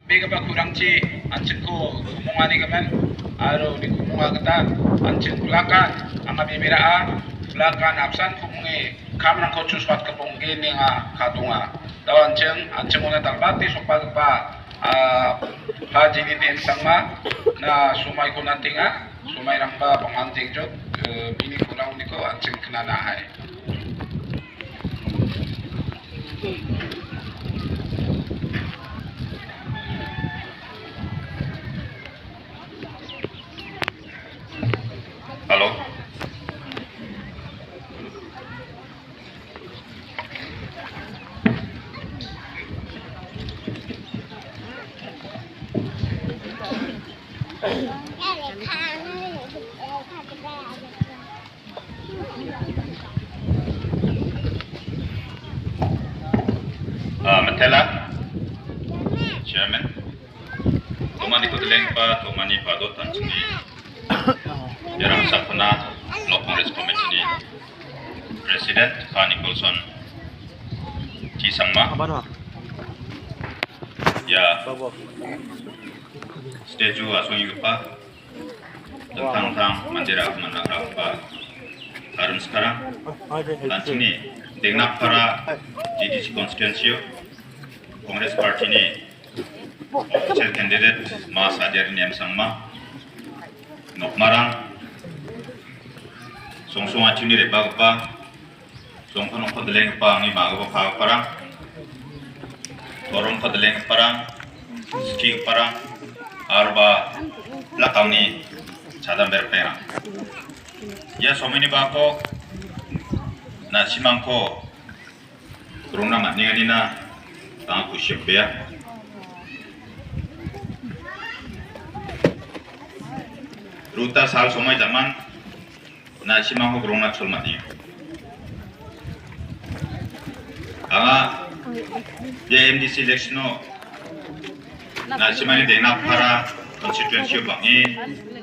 Mega kurangci anjingku kumungani kemen aro di kumunga ketan anjing belakang anga bibiraan belakang absan kumungi kamrang ko cuswat kepung gini nga katunga daw anjing una talbati sopa haji ini insangma na sumay ko natinga sumay rangba penganting jod bini kurang niko anjing kena nahai. Halo. Matela, Chairman, Tomani Kudelengpa, Tomani Padot, Anthony, Yaram Sapana, Law Congress Committee, President Khan Nicholson, Chisangma, Ya, Statue Asungigupa, Tang Mandira Manakapa, Karum sekarang, Anthony, Dengnak para GDC Constituency, Congress Party ni official candidate Mas Ajar Niam Sangma Nokmarang Songsong Acuni Rebagpa Songkon Kodeleng Pa ni Magapa Parang Torong Kodeleng Parang Ski Parang Arba Lakang ni Cadam Berperang Ya somini bako na simangko Rona Matninganina Tangku siapnya. Ruta sal somai zaman nasi mahu gronak solmati. Anga JMDC electiono nasi mani denak para constituency bangi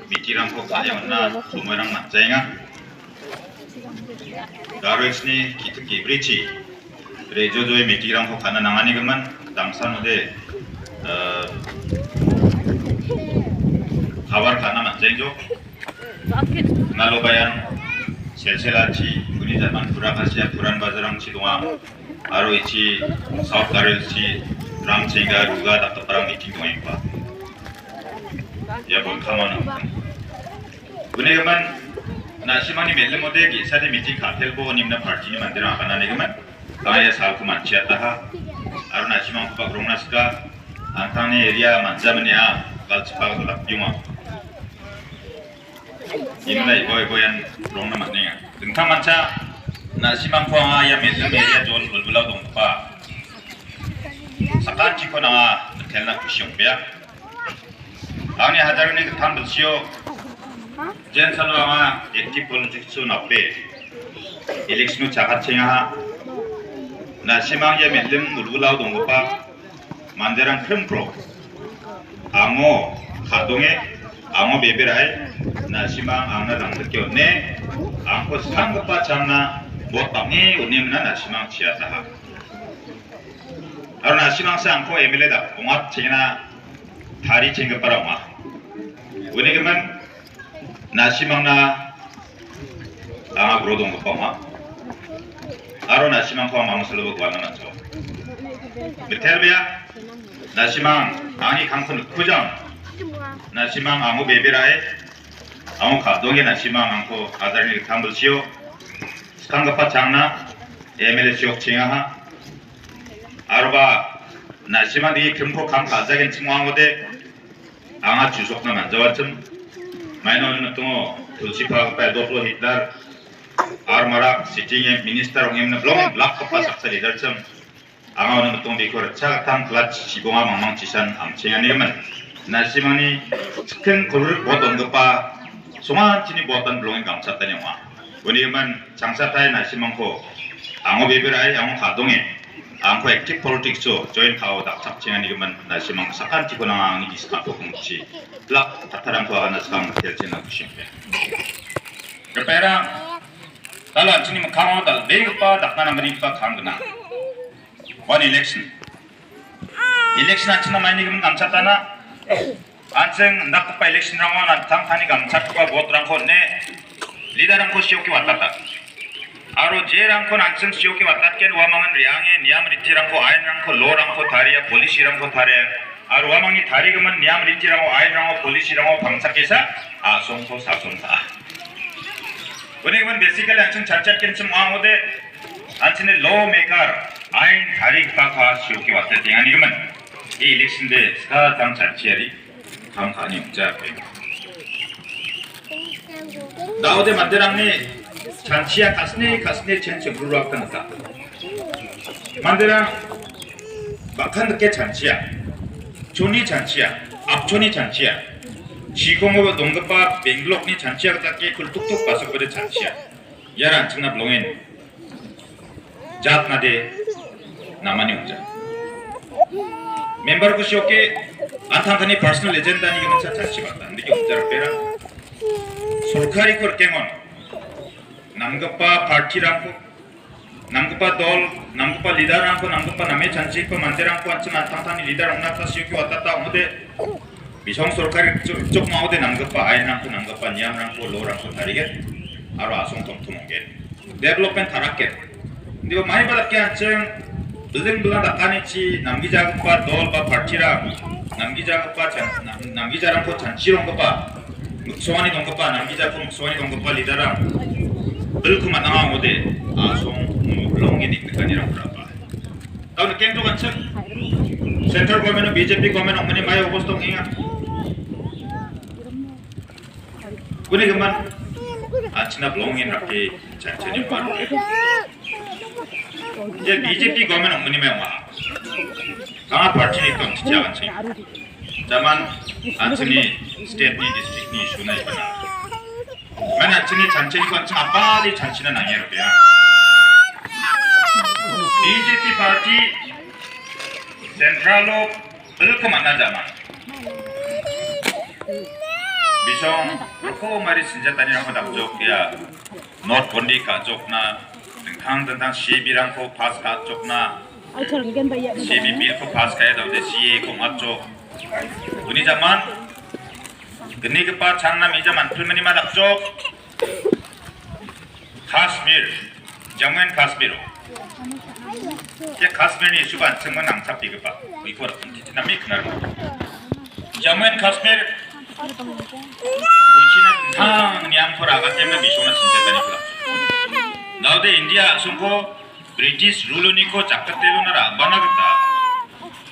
mikiran ko kaya mana sumerang matzainga. Darwexni kita kibrici. Rejojoy mikiran ko kana nangani gaman damsan ode kabar kana manjenjo nalobayan selselati kuni zaman pura kasya puran bazarang sidunga aro ichi south karelsi ram chenga ruga dakta parang meeting doing pa ya bon kamana kuni gaman nasimani melle mode ki sade meeting khatel bo nimna party ni mandira kana ne gaman Kaya salku manciat dah, aruna cimang kupak rumah suka, antangnya area manjamnya, kalau cepat gelap cuma. Ini boyan rumah matnya. Tentang manca, nasi mangkong ayam area jual belau dong pak. Sekarang jika na terkena kusyong biak, awalnya hajar ni ketambal sio, jangan selalu ama aktif politik su nape, eleksi nu cakat cenga. Na simangnya melim mulgulau donggopa manderang krempro amo khadonge amo beberai na simang angna dangdekyo ne angko sanggopa changna botange unemna na simang chiataha aro na simang sa angko emele da ongat chengna thari chenggapara ma unegeman na simang na anga gro donggopa ma Aro nasimang ko ang mamusulog ko naman so. Betelbia nasimang angin kangkon kujang nasimang amu beberai amu kadonge nasimang angko adarni kambal sio skangapa changna emele siok chingaha aroba nasimang di kempo kam kazagen chingwangode anga jusokna manjawachum maino는 또 도시파 빼도록 hitler Armara sitting minister ongem na blong lak kapal saksa di dalam angawan betul dikor cakap kelat sibonga mamang cisan amcengan ni man nasimani sekian kolor boton gepa semua cini boton blongin gamsat tanya ma ini man cangsatai nasimangko ango beberai ango kadonge angko aktif politik so join kau dak capcengan ni man nasimang sakan cikonang ini diskapo kongsi lak tataran tua kana sekang tercena kusyeng Keperang Kalau anjing mengkawal dal, mereka dak nana mereka kang guna. One election. election anchina maini gum gamcha tana ancheng nak pa election rango nan thang thani gamcha pa vote rangko ne leader rangko sioki watata aro je rangko ancheng sioki watat ken wamangan riange niam riti rangko ain rangko law rangko tharia policy rangko tharia aro wamangi thari gum niam riti rangko ain rangko policy rangko bangsa kesa asongko sasunta When even basically ancheng charchat ken chum angode anchene lawmaker ain thari ka sioki watat tingani gum 이 일렉션대 사당 잔치야리 다음 간이 없자 나오대 만대랑니 잔치야 가스네 전체 불러왔다니까 만대랑 막한 늦게 잔치야 존이 잔치야 앞존이 잔치야 지공으로 농급밥 맹글록니 잔치야 같게 그 뚝뚝 봐서 그래 잔치야 야란 청납 롱엔 잣나대 나만이 없자 member ko sioke anthangani personal agenda ni gemen chacha chibata ndiki objar pera sorkari kor kemon namgapa party rangko namgapa dol namgapa leader rangko namgapa name chanchi ko manderang ko anchna anthangani leader ongna sioke watata ongde bisong sorkari chok maode namgapa ain rangko namgapa niam rangko law rangko tarige aro asong tomtomongge development tarakke ndigo mai badake ancheng 의정부가 나타냈지 남기자급과 너울과 파티랑 남기자랑 그 잔치롱 것과 묵소환이 동급과 남기자급 묵소환이 동급과 리더랑 늘그 만나와 모데 아송 롱게 닉득하니랑 그라봐 다음에 깽도 간척 센트럴 거면은 BJP 거면 어머니 마이 오버스동 행아 그네 그만 아치나 롱인 락게 잔치니 빠르게 이제 BJP government 어머니 매와 강화 파티니 좀 지자간 치 다만 안치니 스테이트 디스트릭트 이슈나 이거나 만 안치니 잔치니 건치 아빠리 잔치는 아니야로야 BJP 파티 센트럴로 이렇게 만나자만 미성 그거 말이 진짜다니라고 답적이야 노트 본디 가족나 tentang CB ko pas ka chok na CB bill ko pas ka da de CA ko matcho uni zaman gni ke pa changna mi zaman filmani ma dak chok Kashmir Jammu and Kashmir ye Kashmir ni issue ban changma nang chap ke pa oi ko na mi khnar Jammu and Kashmir uchina thang niam ko raga temne bishona sinja tani ko Now the India sungko British rule ni ko cakatelu nara banagata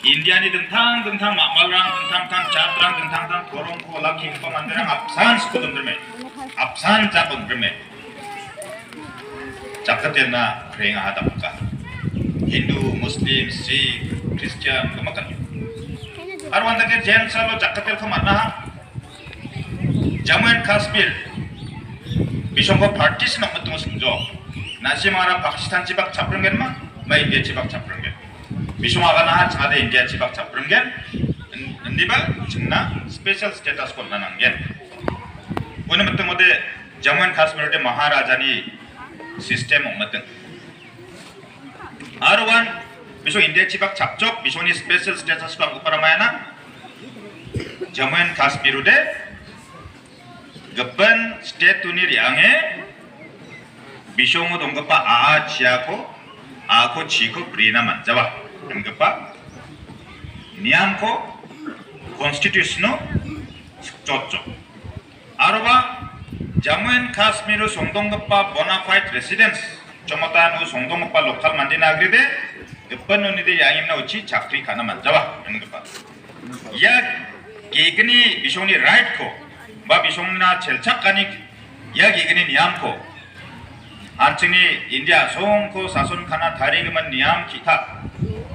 India ni tentang mamalrang tentang chatrang tentang korong ko laki ko manderang absan skutum berme absan capung berme cakatel na krenga hada muka Hindu Muslim Sikh Christian kemakan arwan tak Jain salo cakatel ko mana Jammu and Kashmir bisongko partis nak betul senjo nasi mara Pakistan cibak caprenggen mah, India cibak caprenggen. Bisu makan nah cade India cibak caprenggen, ini bal cina special status kon nananggen. Guna betul mode Jammu and Kashmir de Maharaja ni sistem betul. Arwan bisu India cibak capcok, bisu ni special status kon uparamana Jammu and Kashmir de gaban state tu ni riange 비숑우 동급파 아치아코 아코 치코 브리나 만자와 동급파 니암코 constitutional 숙조조 아로바 Jammu and Kashmir 송동급파 보나파이드 레시던스 조모타노 송동급파 로컬 만디나그리데 급번노니데 양임나 우치 작프리 가나 만자와 동급파 야 게그니 비숑니 라이트코 바 비숑나 첼착가니 야 게그니 니암코 안층이 인디아 송코 사손 카나 다리그만 니암 기타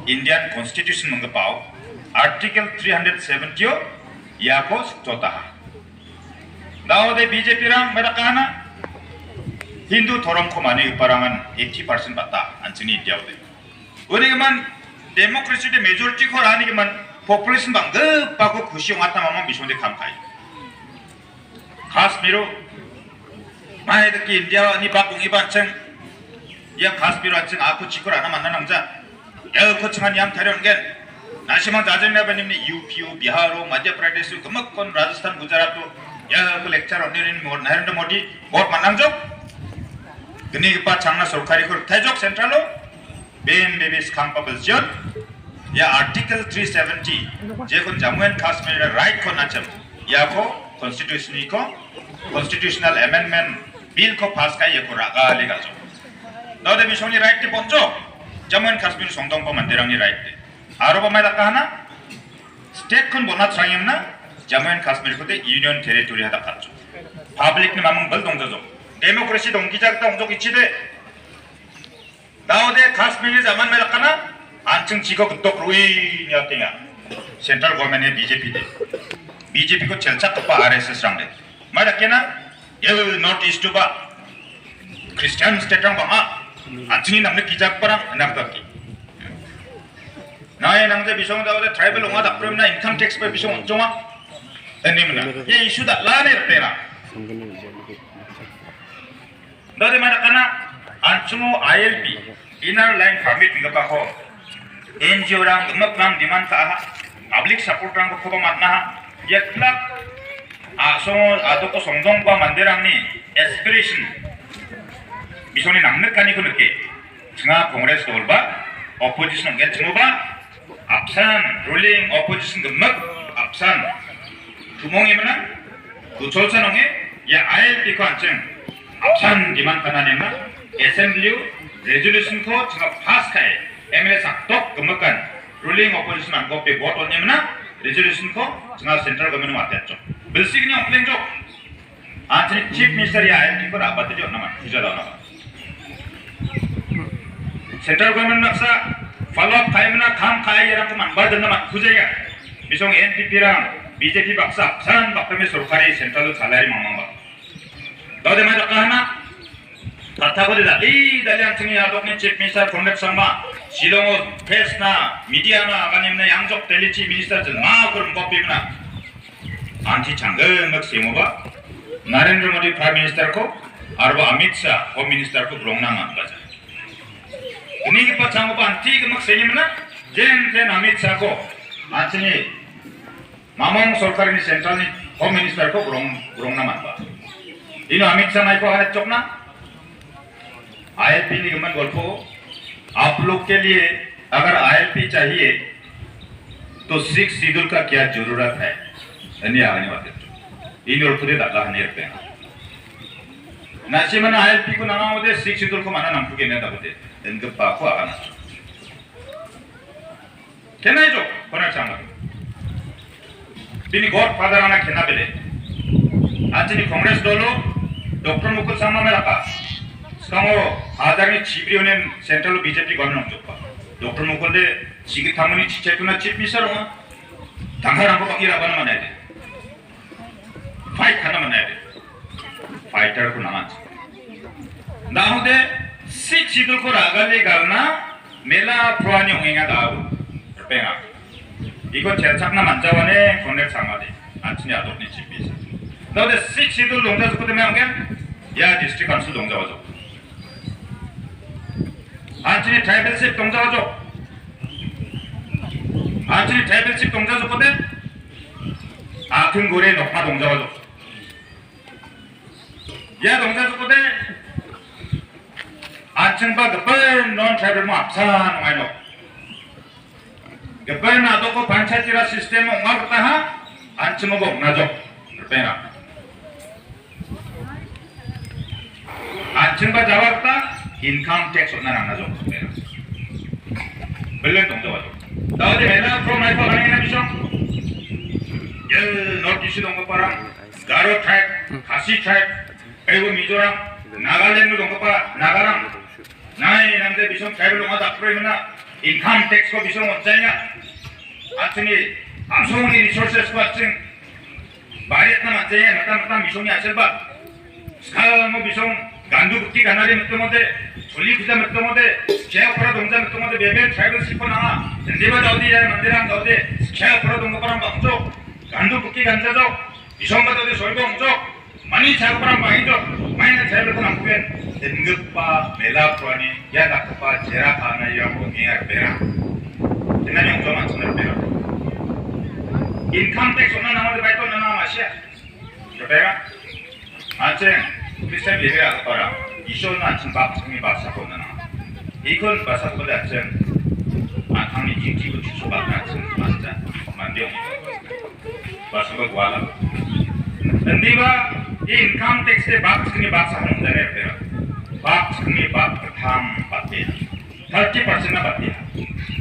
인디안 컨스티튜션 મંગપા오 아티클 370요 야코 숙조다 나오데 BJP랑 메다카나 힌두 도롱코 마니 우파랑은 80% 받다 안층이 인디아오데 우리그만 데모크라시데 메조리티 콜 아니그만 포퓰리즘 방급하고 구시용 왔다마만 미션데 감타이 카스미로 Mai the India ni bakung iban cheng yang Kashmir cheng aku cikor ana manna nangja ya ko chengan yang tharion gen नाशिमा जाजन्या बनिमने यूपीओ बिहारो मध्य प्रदेश कमक्कोन राजस्थान गुजरात या 그 렉처 언니는 뭐 나름대로 뭐디 뭐 만남죠? 그니 그 장나 सरखारी को 태족 센트럴로 Ben Babis खामपाबलजन या आर्टिकल 370 जेको जम्मू एंड कश्मीर राइट को नाचम या को कॉन्स्टिट्यूशनल अमेंडमेंट बिल को पास का ये को रागा लेगा죠 너데 미션이 라이트 먼저 जम्मू एंड कश्मीर 송동포 만대랑이 라이트 아로바마다 하나 스테이트 건 뭐나 트라이엠나 जम्मू एंड कश्मीर को यूनियन टेरिटोरी 하다 갔죠 퍼블릭 네 마음 벌 동자죠 데모크라시 동기작 동족 이치데 나오데 카스미르 자만 메라카나 안층 지거 그떡 루이냐땡야 센트럴 गवर्नमेंट बीजेपी को चलचा कपा आरएसएस रंगे मारा केना ये नॉर्थ ईस्ट बा क्रिश्चियन स्टेट रंग बा 안층이 남는 기작바랑 나가기 나의 남자 비송 다오데 트라이벌 옹아 답프름나 인컴 텍스 바 비송 온종아 에님나 예 이슈다 라네 때나 너데 마라카나 안충호 ILP Inner Line Permit nga ko NGO rang maglang demand ka public support rang ko ba matna yetlak so ado ko songdong pa mandirang ni aspiration 미소니 남ны까니 그 느끼 증아 공그레스 돌바 opposition gen 증오바 앞산 롤링 opposition 금막 앞산 구멍이면은 구철선홍에 야 ILP 거 안증 앞산 디만 가나네나 assembly resolution को जगह पास करे एमएलए साक्टोक कमकन ruling opposition अंगों पे वोट होने में ना resolution को जगह सेंट्रल गवर्नमेंट में आते हैं जो बिल्सिक ने ऑपलें जो आज ने चीफ मिनिस्टर या आईएलटी को राबते जो नमन पूजा दाना सेंट्रल गवर्नमेंट में अक्सर फॉलो अप खाए में ना काम खाए ये रंग मन बाद नमन पूजेगा बिसों एनपीपी रंग बीजेपी बक्सा अपसान बक्से में सरकारी सेंट्रल सैलरी मांगा दादे में रखा है ना 다타고리다 이 달량층이 야동의 집 미니스터 공렉상마 시동호 페스나 미디어나 아가님네 양적 델리치 미니스터들 막 그런 법비나 안티 장근 막 세모바 नरेंद्र मोदी प्राइम मिनिस्टर को और वो अमित शाह होम मिनिस्टर को ब्रोंगना मान बजा इन्हीं के पास हमको अंती के मक सही में ना जेन अमित शाह को आंचनी मामोंग सरकार ने सेंट्रल ने होम मिनिस्टर को ब्रोंगना मान बा इन्हों अमित शाह नहीं को हर चौकना आईएलपी निगमन गोल्फो आप लोग के लिए अगर आईएलपी चाहिए तो सिख शेड्यूल का क्या जरूरत है अन्य आने वाले इन और खुदे दादा हने रखते हैं नाशिमन आईएलपी को नामा होते सिख शेड्यूल को माना नाम को कहने दाबते इनके पाको आना कहना है जो कोना चांगा बिनी गॉड फादर आना कहना बेले आज ने कांग्रेस डोलो डॉक्टर मुकुल सामा में रखा 상호 아당이 지브리오는 센트럴 बीजेपी गवर्नमेंट जोपा डॉक्टर मुकुलदे 지기 타문이 지체구나 집비서로 당하랑 거 이라고는 만나야 돼 파이트 하나 만나야 돼 파이터고 나만지 나오데 시치들 거 라갈리 갈나 메라 프로아니 옹행아 다우 빼가 이거 제작나 만자원에 건넥 상하데 안치니 아도니 집비서 나오데 시치들 농자 죽고 되면 야 디스트릭 간수 농자 와줘 आंचनी ट्राइबलशिप 동자죠. आंचनी ट्राइबलशिप 동자죠 거든. 아픈 고래 녹화 동자죠. 야 동자죠 거든. आंचन바 गपर नॉन ट्राइबल में आपसा नवाइलो. गपर ना तो को पंचायतीरा सिस्टम में उंगा करता है. आंचनो को उंगा जो. रुपया. आंचनबा जावारता इनकम टैक्स होना रंगा जो बिल्कुल तुम तो वालो दावते मेरा फ्रॉम माय फॉलोइंग ना बिशो ये नॉर्थ ईस्ट दोंगा पारा गारो ट्राइब खासी ट्राइब एगो मिजोरम नागालैंड में दोंगा पारा नागाराम नाई नंदे बिशो ट्राइब लोग आधा प्रोई में ना इनकम टैक्स को बिशो मचाएगा आचनी आसोंगी रिसोर्सेस को आचन बारिश ना मचाएगा नता बिशो में आचल बा स्काल में बिशो गांधू बुक्की गानारे मित्र मोदे छोली खुदा मित्र मोदे क्या अपराध होंगे मित्र मोदे बेबे ट्राइबल सिपो ना देवा जाऊदी यार मंदिरां जाऊदे क्या अपराध होंगे परम बंजो गांधू बुक्की गांजा जाओ इशोंगा जाऊदे सोइबो बंजो मनी चाक परम बाइजो माइने ट्राइबल को नामुके इंगप्पा मेला पुरानी या दाकपा जेरा खाना या बोंगे यार बेरा इन्हें हम जो मानते हैं बेरा Pega Aceh Kristen Bebe Akpara Isun Aceh Bab Sami Bahasa Konana Ikon Bahasa Koda Aceh Angni Jiki Uci Sobat Aceh Bahasa Mandiong Bahasa Kuala dan diba income tax से बात करने बात सामने जा रहे हैं बात करने बात प्रथम बातें 30% ना बातें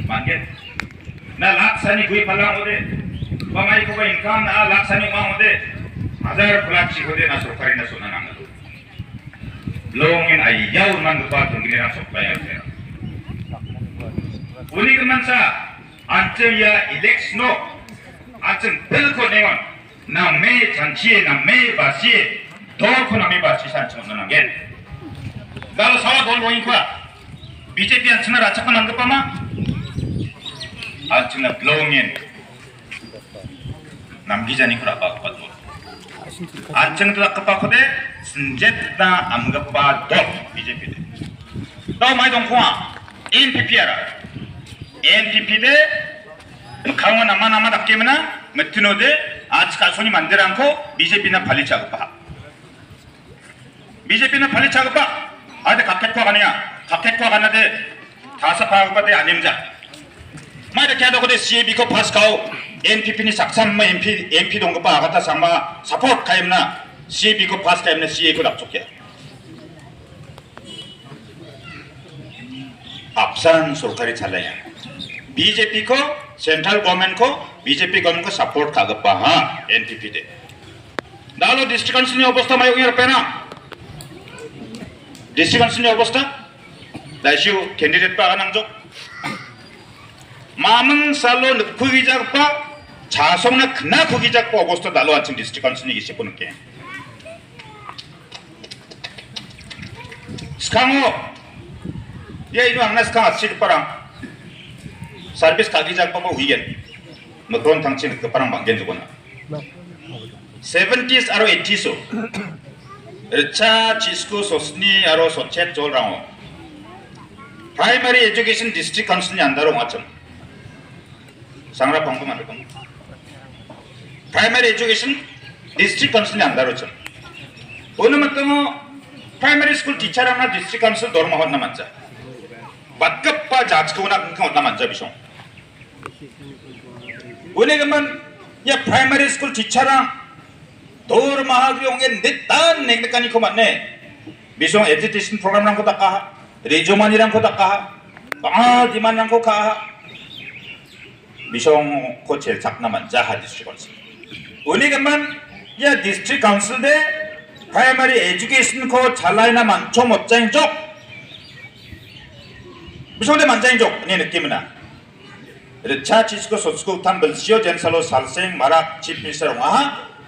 मांगे ना लाख सानी कोई फला होते बमाई को इनकम ना लाख सानी मां होते हजार फला ची होते ना सरकारी ना सोना ना लोग इन आया उन्मान बात करने ना सकता है उन्हीं के मन सा अंचल या इलेक्शनो अंचल बिल्कुल नहीं वन ना मैं चांचिए ना मैं बासिए दो को ना मैं बासी सांच में ना गेल kalau salah gol boing kwa BJP anchna racha ko nangpa ma anchna blowing namgi jani kura pa pa do anchna tra ka pa ko de sinjet na amga pa do BJP de do mai dong kwa NPP ara NPP de 강원 남만 답게면은 메트노데 아직까지 손이 만들 않고 BJP나 발리 작업하 BJP나 발리 작업하 아데 각택과 가느냐 각택과 가는데 다섯 파악받대 아님자 마이다 캐도고데 CAB 거 파스카오 NPP니 삭삼마 MP 동급바 아가타 상마 사포트 가임나 CAB 거 파스카임나 CA 거 납족해 앞산 सरकारी 잘라야 BJP को central government को BJP government को सपोर्ट कागप्पा हाँ एनपीपी दे दालो district council अवस्था मायो यार पेना डिस्ट्रिक्ट काउंसिल अवस्था दाइशु कैंडिडेट पा आनांजो मामन सालो नखुगी जागपा 자성나 그나 거기 잡고 어고스토 달로 아침 디스트릭트 컨슨이 이시 보는 게 스강호 ये इनो अंगना स्कांग अच्छी कपरां सर्विस कागी जाग पापा हुई है मकरोन थंगचिन कपरां बांगेन जुगोना 70s आरो 80s ओ रिचा चिस्को सोसनी आरो सोचेट जोल रांगो प्राइमरी एजुकेशन डिस्ट्रिक्ट काउंसिल अंदरो माचम सांगरा पंगो मानकम प्राइमरी एजुकेशन डिस्ट्रिक्ट काउंसिल अंदरो चम ओनो मतमो प्राइमरी स्कूल टीचर आना डिस्ट्रिक्ट काउंसिल दोरमा होना माचा बातकप्पा जाचकोना कंका होना माचा बिसों ओने गमन या प्राइमरी स्कूल टीचर दौर महाग्रियोंगे नितान नेगनकानी को माने बिसों एजुकेशन प्रोग्राम रंग को तका रेजोमानी रंग को तका दिमान रंग को कहा बिसों को चेलचकना माचा हा डिस्ट्रिक्ट काउंसिल ओने गमन या डिस्ट्रिक्ट काउंसिल दे प्राइमरी एजुकेशन को 잘라이나 만초 못자인 쪽 बिसोंदे 만자인 쪽 네 느낌이나 रिचा चिस्को सोस्को 탐블시오 젠살로 살생 마락 치프 미니스터 와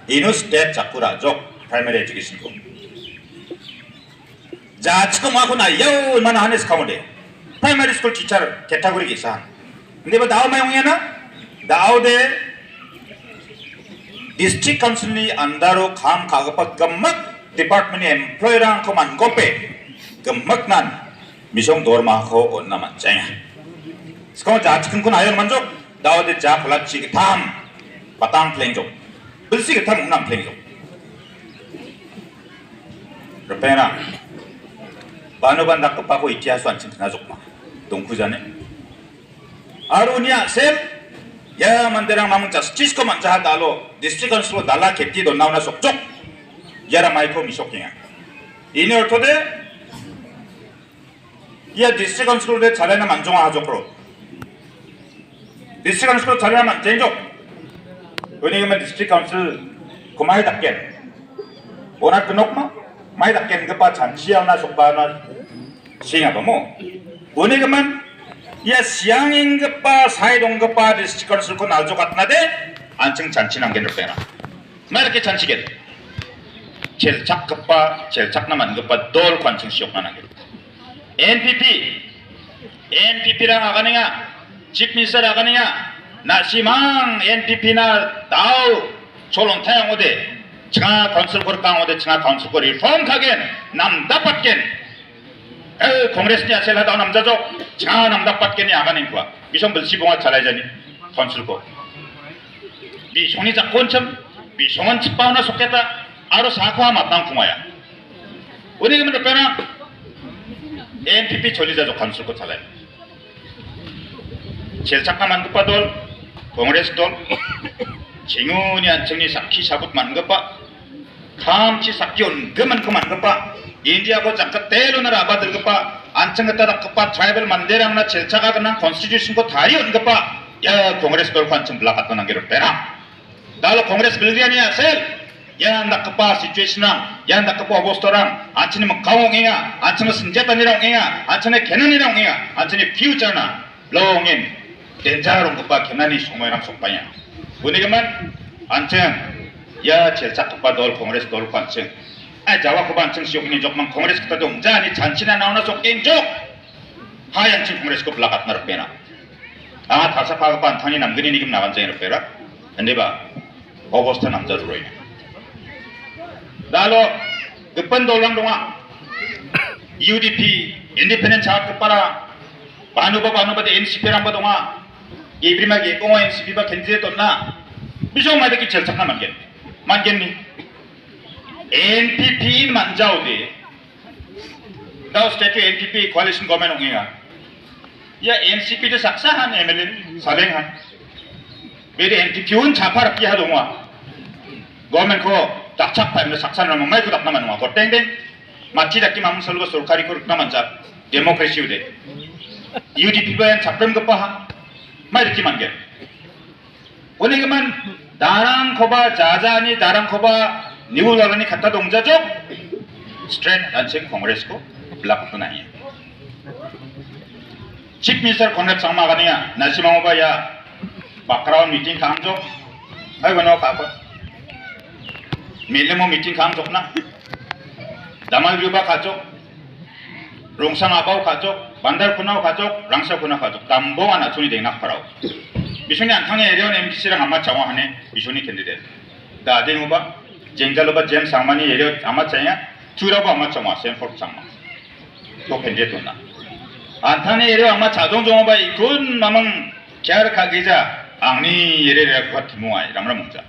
이노 스테트 자쿠라 족 प्राइमरी एजुकेशन को जाचको माको ना यो 얼마나 하네스 카운데 प्राइमरी स्कूल टीचर कैटेगरी के साथ 근데 뭐 다음 마용이야 나 다오데 डिस्ट्रिक्ट काउंसिल अंदरो काम कागप गम्मक डिपार्टमेंट एम्प्लॉयर को मन गोपे गम्मक नान मिशों दोरमा को ओन्ना मनचाया इसको जांच कन को आयर मंजो दावदे जा फलाची के थाम पतांग प्लेंजो बिल्सी के थाम उन्नाम प्लेंजो रुपेना बानुबांदा कपाको इतिहास वांचिन नाजोकमा 동구자네 아로니아 셈 या मंदिरां मामूं जस्टिस को मंचा दालो डिस्ट्रिक्ट काउंसिल को दाला खेती दो नावना सोचोक यारा माइको मिशोकिया इने अर्थोदे या डिस्ट्रिक्ट काउंसिल दे 잘하는 만종아 하족으로 डिस्ट्रिक्ट काउंसिल 잘하는 만쟁족 왜냐면 डिस्ट्रिक्ट काउंसिल 고마이 답게 오나 그녹마 마이 답게 그바 잔치야나 속바나 시행하고 뭐 왜냐면 या सियांग गप्पा साइडों गप्पा डिस्ट्रिक्ट काउंसिल को नालजो कतना दे 안청 잔치 남겐 럽페나 마르게 잔치게 젤착 गप्पा 젤착 나만 गप्पा 돌 관청 시옥 나게 NPP 랑 아가네야 chief minister 아가네야 나시망 NPP 나 다우 졸론 타양오데 차 카운슬 거 강오데 차 카운슬 거 리폼 가겐 남다받겐 कांग्रेसनि आसेला दाव नामजाजो चा नामदा पाटकेनि आगानि कुआ बिसं बलसि बंगा चालायजानि काउंसिल को बिसंनि जाकोनचम बिसंन चिपावना सकेता aro sakwa matang kumaya oni kemen pera NPP 졸리자족 간술 것 잘해 제일 잠깐만 급받을 Kongres dol cinguni ancengni sakki sabut man gapa kamci sakki on geman keman gapa India ko jakat telo na abadil gapa anceng kata gapa tribal mandirang na celcaka kena constitution ko thari on gapa ya Kongres dol ko anceng belakat ko nanggir pera dalo Kongres bilriani asel ya ndak gapa situation nang ya ndak gapa obostorang anceni mengkawong inga anceni senjata nirang inga anceni kenan nirang inga anceni future na longin denjarong kepa kenani somoyang sopanya. Unigeman anceng ya celcak kepa dol Kongres dol anceng. Jawa kepa anceng siok ni jok mang Kongres kita dong jani cancina nauna sok enjok. Hai anceng Kongres ko belakat narpena. Thasa pa kepa antani namgini nigim nawanceng narpera. Ande ba obosta namja ruroy. Dalo kepen dolang donga UDP independent chart kepara banuba de NCP ramba donga Ibrahimagi kung NCP ba candidate na bisong madaki celsak na mangen ni NPP manjau de daw state NPP coalition government ongenga ya NCP de saksahan MLN salenghan beri NPP un chapar ki hadongwa government ko dakchak pa na saksan na mai ko dak naman wa ko tengdeng machi dakki mam solgo sorkari ko na manja democracy ude UDP ba chapram ko pa mai dikki mangen oni keman darang khoba jajani darang khoba niulani khatta dongja jok straight anceng Kongres ko blak to nahi chief minister Konrad Sangma ganiya nasimang ba ya background meeting kham jok ai bano ka ko milemo meeting kham jok na damal yuba ka jok rongsang abau ka jok bandar kunau kajok, rangsa kunau kajok, tambongan asuni dengnak parau. Bisoni antangnya erion MPC rang amat cawa hane, bisoni candidate. Da ade ngoba, jengjaloba James Sangmani erion amat caya, curaba amat cawa, Sanford Sangma. To candidate na. Antangnya erion amat cadong jongoba ikun mamang kiar kageja, angni erion kuat timuai, ramra mungja.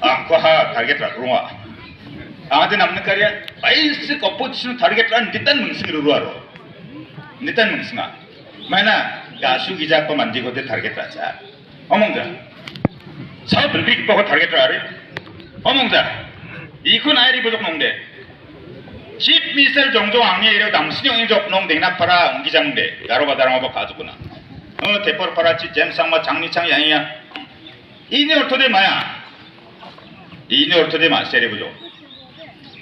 Aku ha target rakrunga. Ade namne karya, basic opposition target ran ditan mungsing ruruaro. Nitan mungsinga, mana gasu gijak pemandi kote target raja, omongja, saya beli pokok target rare, omongja, ikut airi bojok nongde, chief minister jongjong angni iro damsini ongi jok nong dengnak para ongijangde, garo badarang oba kajukuna, tepor para chief James Sangma 장리창 양이야, ini ortode maya, ini ortode mas seri bojok,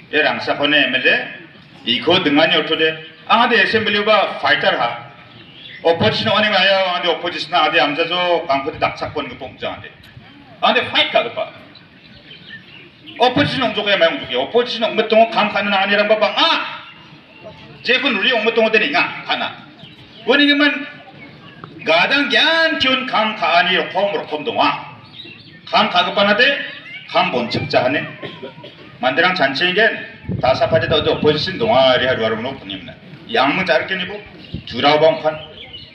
ya rangsa kone MLA, ikut dengani ortode. Ade assembly ba fighter ha opposition oni maya ade opposition ade amjajo kamputi dakchak pon ko pongja ade fight ka ba opposition ongjoke ya mayong joke opposition ongmetong kam ka는 아니란 ba bang 제군 룰리 ongmetong de ninga kana woni geman gadang gyan kyun kam kaani rokom으로 컴동아 kam 가급반하되 kam 본측자 하네 만들랑 잔치에겐 다사파데 더 opposition 동아리 하루하루 놓고님나 양무 자르게 니고 두라봉칸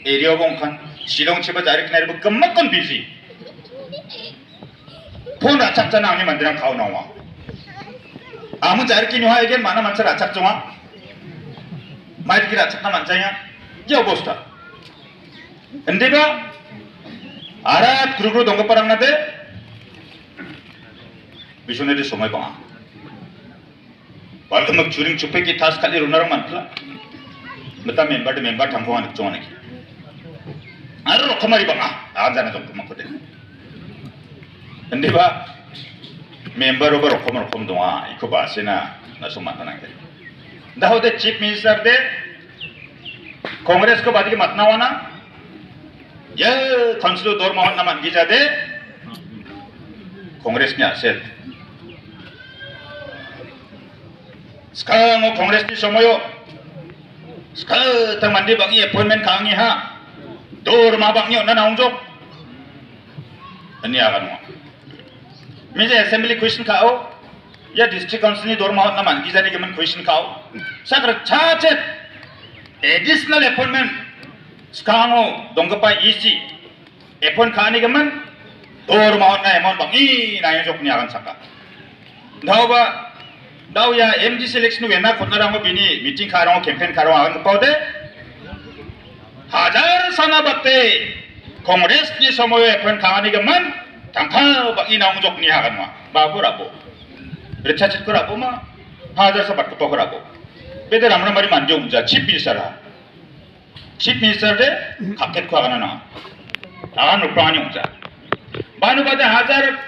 에리어봉칸 시동치바 자르게 나리고 끝막건 비지 폰 라착자나 아니 만드랑 가오 나와 아무 자르게 니화에게 많아 많자 라착정아 마이드기 라착나 만자냐 여보스타 근데가 알아 그룹으로 동급바랑 나대 미션에리 소마이 방아 월급막 주링 주패기 타스칼리 루나랑 많더라 Mata member de member tangkuan itu cuma lagi. Aru kemari bang jangan jom kemak kode. Nanti ba member over rokom doa ikut bahasina nasu mata nangke. Dah udah chief minister de Kongres ko badi matna wana. Ya konsul dormawan naman gija de Kongresnya set. Sekarang Kongres di Somoyo. Sekarang mandi bangi appointment kangi ha, dor mabangnya na naungjok, ini akan mau. Misal assembly question kau, ya district council ni dor mawat naman, kita ni kemen question kau. Sekarang cacet additional appointment, sekarang dongkepa isi appoint kani kemen dor mawat na amount bangi na yang jok ni akan saka. Daw ya MG selection wena konarang bini meeting karang campaign karang akan kepau de hajar sana batte kongres ni semuanya pen kangani geman tangkal bagi naung jok ni akan mah babu rabu recacit ko rabu mah hajar sabat kepau rabu beda ramna mari manjung ja chief minister de kaket ko akan na akan upani unja banu bade hajar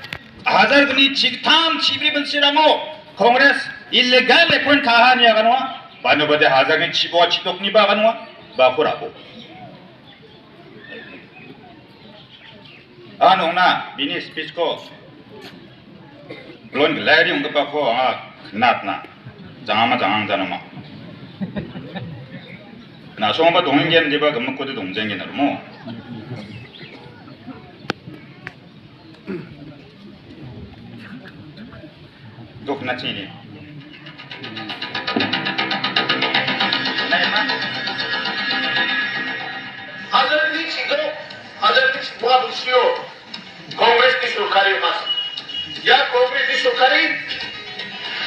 gni chiktham chibri bensirango Kongres illegal lepon kahan ya kanwa banu bade hajar ni chibo chidok ni ba kanwa ba kurabo anong na bini speech ko lon gladi ung ba ko knat na janama janang janama na song ba 동행견 디바 금목고도 동쟁이 나르모 Dok na sini. Hazırlık için bu düşüyor. Kongres ki surkari mas. Ya kongres ki surkari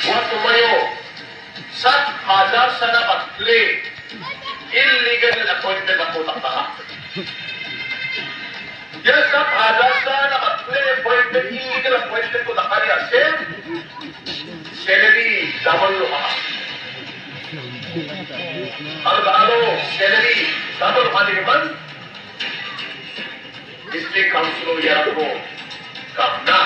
waktu mayo 7,000 sana batle illegal appointment ako taktaha. Ya 7,000 sana batle appointment illegal appointment ko takari ase. Salary double loha. Kalau salary double loha ni kan? District Council yang aku karena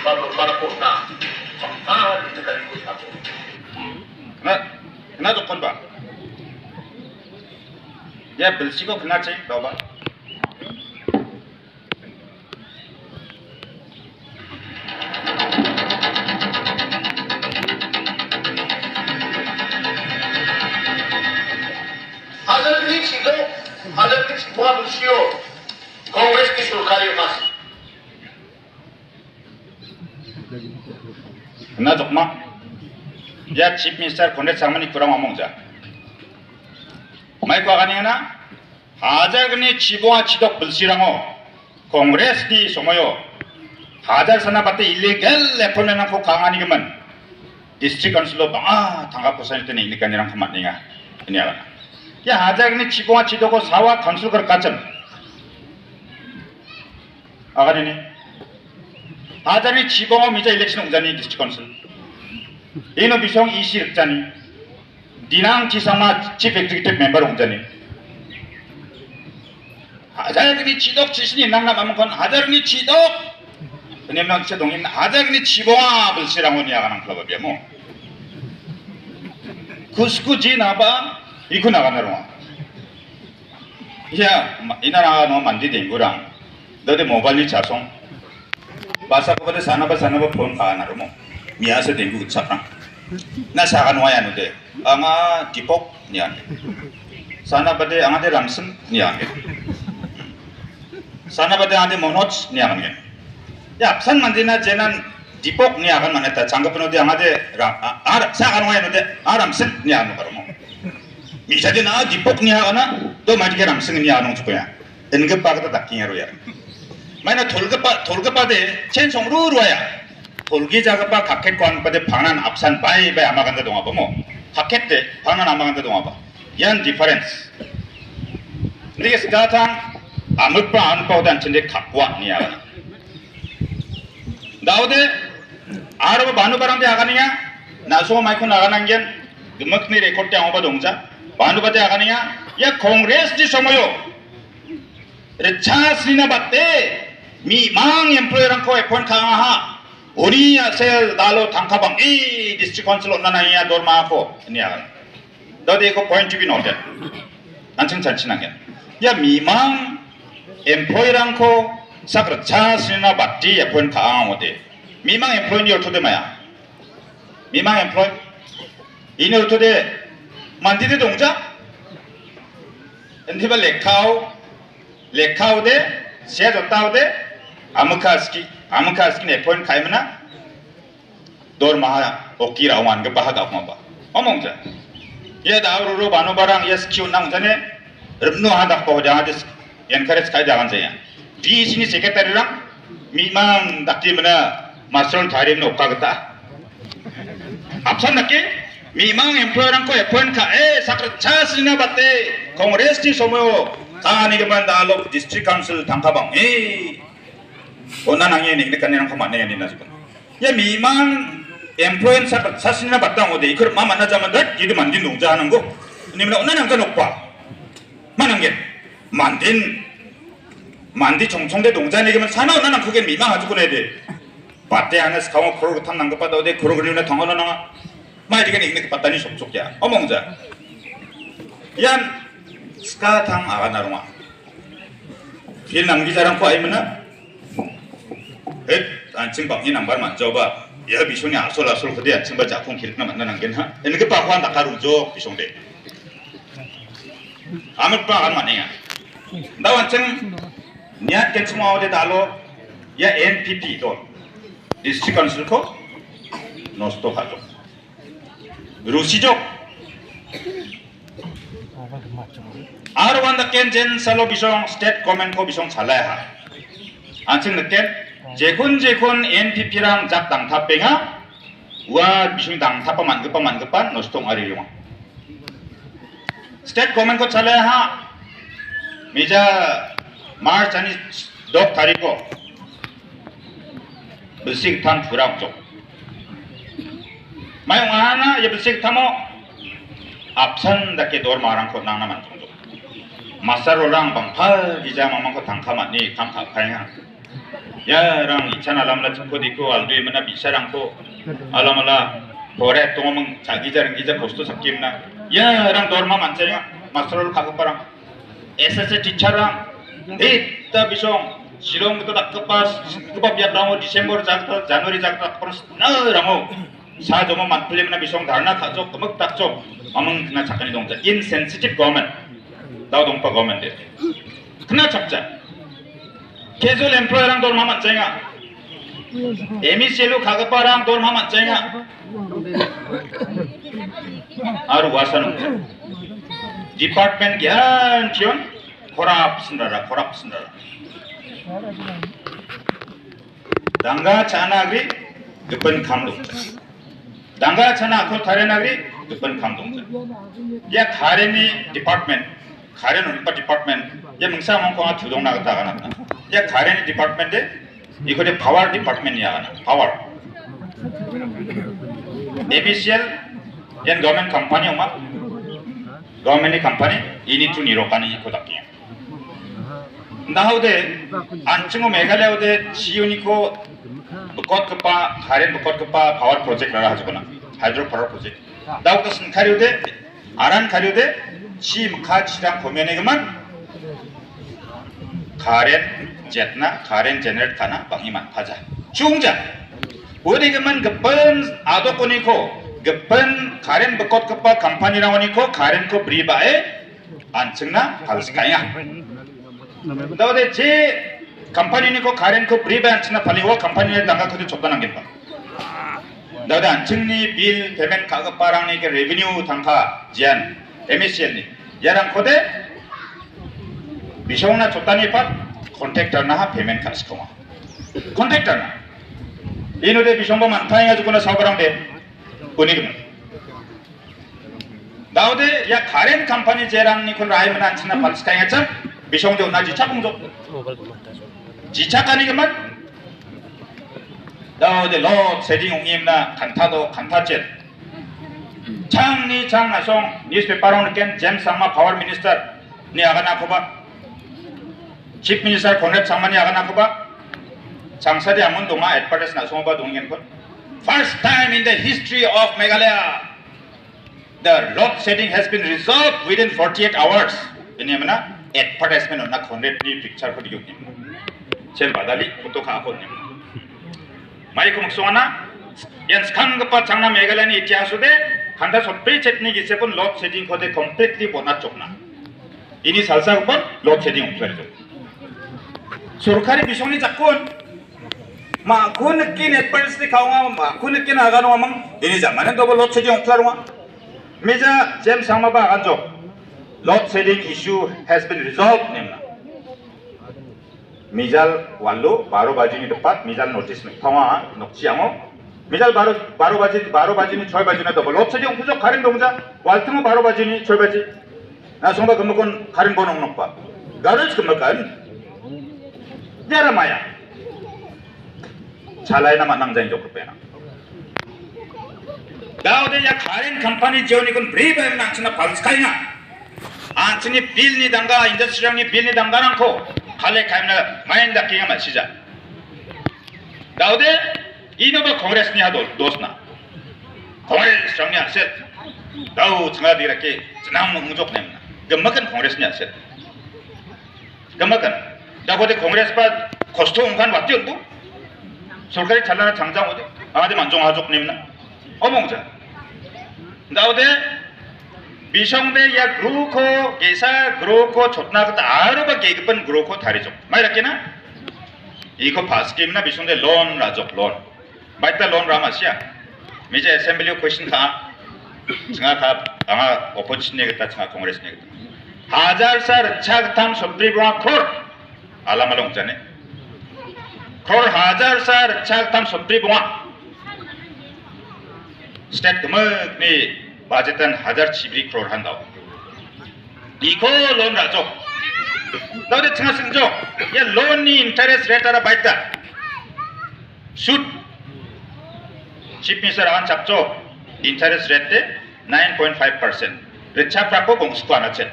baru na, di negara itu satu. Kena dokon ba? Ya belsigo kena cek, tahu ba? Hazırlık buat usia Kongres ki surkari mas. Kena dokma. Ya chief minister kongres samani kurang ngomong ja. Mai ko agani na hajar gni chiboa chidok belsirango kongres di somoyo hajar sana batte illegal appointment ko kangani geman district council ba tangga posan itu ni kan yang kamat ninga ini apa ya hajar gni chiboa chidoko sawa council ker kacem agani ni hajar ni chiboa mija election ungjani district council ini bisong isi rekjani dinang cisama chief executive member ungjani hajar gni chidok cisini nang nam amkon hajar ni chidok ini memang sedongin hajar gni chiboa belsirango ni akan angklaba biamo kusku jinaba iku naganaro ya inara no mandi dengurang dode mobile ni chasong basa ko bade sana ba phone ka naro mo miasa dengu utsapang na sakan waya no de anga dipok nian sana bade anga de ramsem nian sana bade anga de monots nian ya san mandina jenan dipok nian kan maneta 장갑으로 de anga de sakan waya no de ramsem nian no karo mo 미사제 나 디폭 니하거나 또 마지게 람승 니하는 거야. 엔급 바가다 닥킹하로야. 마이나 돌급바데 첸송루로 와야. 돌기 작업바 각켓 관바데 방안 앞산 바이 아마간다 동아봐 뭐. 각켓 때 방안 아마간다 동아봐. 얀 디퍼런스. 근데 스가탕 아무빠 안빠오단 천데 갖고 와 니하거나. 나오데 아르바 바누바랑데 아가니야. 나소 마이크 나가는 게 음악니 레코드 때 아마 동자. Banu bate agania ya kongres di somoyo recas nina batte mi mang employer angko appoint kangaha ori ya sel dalo tangkabang district council onna ya dorma ko ni agan dode ko point to be noted nancheng chanchinan ya mi mang employer angko sak recas nina batte appoint kangaha ode mi mang employer ni ortode maya mi mang employer ini ortode 만디데 동자 엔티바 레카오데 세졌다오데 아무카스키 네폰 카이므나 도르마하 오키라완 게 바하가 엄마 어몽자 예 다우루로 바노바랑 예스키우 나운자네 르브노 하다 포자데 엔카레스 카이다간자야 비시니 세케타리랑 미망 닥티므나 마스론 다리는 오카겠다 앞선 날게 미망 엠플로이랑 거 F1 카에 사크 차스나 봤대 콩레스티 소모 가니게만 달로 디스트릭 카운슬 당카방 에 원나낭에 니그네칸이랑 가만네 아니나 지금 야 미망 엠플로이 사크 차스나 봤다 오데 이걸 마 만나자면 다 이리 만든 농자하는 거 님나 원나낭 간 오빠 만한 게 만디 총총대 농자에게만 사나 원나낭 그게 미망 아주 그래 돼 바테 안에서 강호 프로그 탐 난거 받아 오데 그러그리나 당하나 마이디가 이게 봤다니 속속이야 어멍자 얀 스카탕 아가나롱아 길 남기자랑 과이면은 에 안칭방이 남발 만져봐 야 비숑이 아솔아솔 그대 안칭바 작품 길나 만나는 게 하? 이렇게 빠꾸한 닭가루죠 비숑대 아무 빠간 만해야 나 완전 니앗 겐츠마오데 달로 야 NPP 도 디스트릭 카운슬 코 노스토 가족 루시족 아르반다 켄젠 살로 비숑 스테이트 거멘 코 비숑 잘라야 안칭 느낌 제콘 NPP랑 작 당탑뱅아 우아 비숑 당탑바 만급반 노스통 아리용 스테이트 거멘 코 잘라야 미자 마르치 아니 독 다리코 불식 탄 부랑 쪽 Mayong ana ya bersih tamo absen dake dor marang ko nang naman tunggu masar orang bangpal ija mamang ko tangkamat ni tangkap kaya ya orang ican alam la cengko diku aldu mana bisa rangko alam ala bore tungomeng jagi jarang ija posto sakim na ya orang dor ma mancanya masar orang kagak parang SS dicarang ta bisong silong itu tak kepas kepas biar rango Desember jagta Januari jagta terus na rango 사정은 만플리면 비숑 다르나 가족 그먹 딱쪽 아문 그나 작가니 동자 인센시티브 거먼 나우동파 거먼데 그나 잡자 캐주얼 엠플로이랑 돌마 맞자잉아 MEC로 가급바랑 돌마 맞자잉아 아루 와사는 디파트먼트 겐 피온 코랍 쓴다라 당가 차나그리 급은 감독 Dangga chana akol thare nagri dupan kamdong ya khare ni department khare no pa department ya mungsa mong ko thudong na ta kana ya khare ni department de ikode power department ya kana power ABCL yan government company ma government ni company ini tu niro kani ko dakya 나우데 안칭고 메갈레오데 시우니코 bekot kepa karen bekot kepa power project lara hajukona hydro power project daw kasin kariude aran kariude si mkha chirang komene geman karen jetna karen generate kana bangiman paja chungja ode geman gepen adokoniko gepen karen bekot kepa company rawaniko karen ko bribae anchingna halskaya 다우데 제 컴퍼니니 ko karen ko 프리밴스나 팔리고 컴퍼니에 당가 그도 줬다는 게 봐. 다우데 안층니 빌 페멘 가급바랑니 게 레비뉴 당가 지안 MSC니 야랑 코데 비숑나 줬다니 파 컨택터나 하 페멘 카스코마 컨택터나 이노데 비숑바 만타잉 가지고나 사바랑데 보니금 다우데 야 karen 컴퍼니 제랑니 콘 라이먼 안치나 팔스카잉 참 비숑도 나 지착공조 지착하니까만 나오데 로 세딩 옹임나 간타도 간타젯 창니 장나송 뉴스페퍼로 깬 제임스 상마 파워 미니스터 니 아가나코바 chief minister konrad samani aganakba changsade amon donga advertise na somba dongyen kon first time in the history of Meghalaya the load shedding has been resolved within 48 hours ini mana advertisement na konrad ni picture ko diyo chen badali foto ka ko ni mai ko maksona yan skang pa changna Meghalaya ni ityasode khanda soppe chetni gisepon load shedding ko de completely bona chokna ini salsa ko load shedding opsarijo सरकारी बिशोंनि जाकोन मा कोन किन एडवर्टाइज दिखाऊंगा मा कोन किन आगानो मम इनि जामाने डबल लोड शेडिंग ओंख्लारुंगा मेजा जेम सांमाबा आजो load shedding issue has been resolve नेमना मिजाल वालो 12 बाजिनि दपात मिजाल नोटिस में थावा नोक्सियांगो 미잘 바로 바지니 철바지나 더블 옵체지 옹푸적 가린 동자 왈트무 바로 바지니 철바지 나 송바 금먹건 가린 번호 녹바 가르치 금먹건 야라마야 잘라이나 만낭자인 적을 빼나 다우데 야 가린 컴퍼니 지원이건 브레이브에 낭치나 발스카이나 안치니 빌니 당가 인더스트리형니 빌니 당가 않고 갈래 가임나 마인다 킹아 마시자 다우데 이노바 콩그레스니 하도 도스나 콩그레스형니 아셋 다우 증아디 이렇게 지나무 응족 냅나 금먹은 콩그레스니 아셋 금먹은 다보데 콩그레스바 코스토 응간 왔지 않고 솔카리 잘라나 장장 오데 아마데 만종하족 냅나 어몽자 다우데 비숑데 야 그루코 게사 그루코 촛나그다 아르바 게급은 그루코 다리족 마이라케나 이거 바스게임나 비숑데 론 라족 론 마이타 론 라마시아 미제 어셈블리 퀘스천 가 증아 가 아마 오포지션 얘기다 증아 콩그레스 얘기다 하자르사 차그탐 소프리브라 콜 알라말롱자네 콜 하자르사 차그탐 소프리브라 스텝 그머니 바제탄 하자르 치브리 크롤 한다고 이거 론 라족 나우데 증아 승조 야 론니 인터레스 레타라 바이타 슛 집미서라한 잡조 인터레스 레트 9.5% recha prapo gongsku anache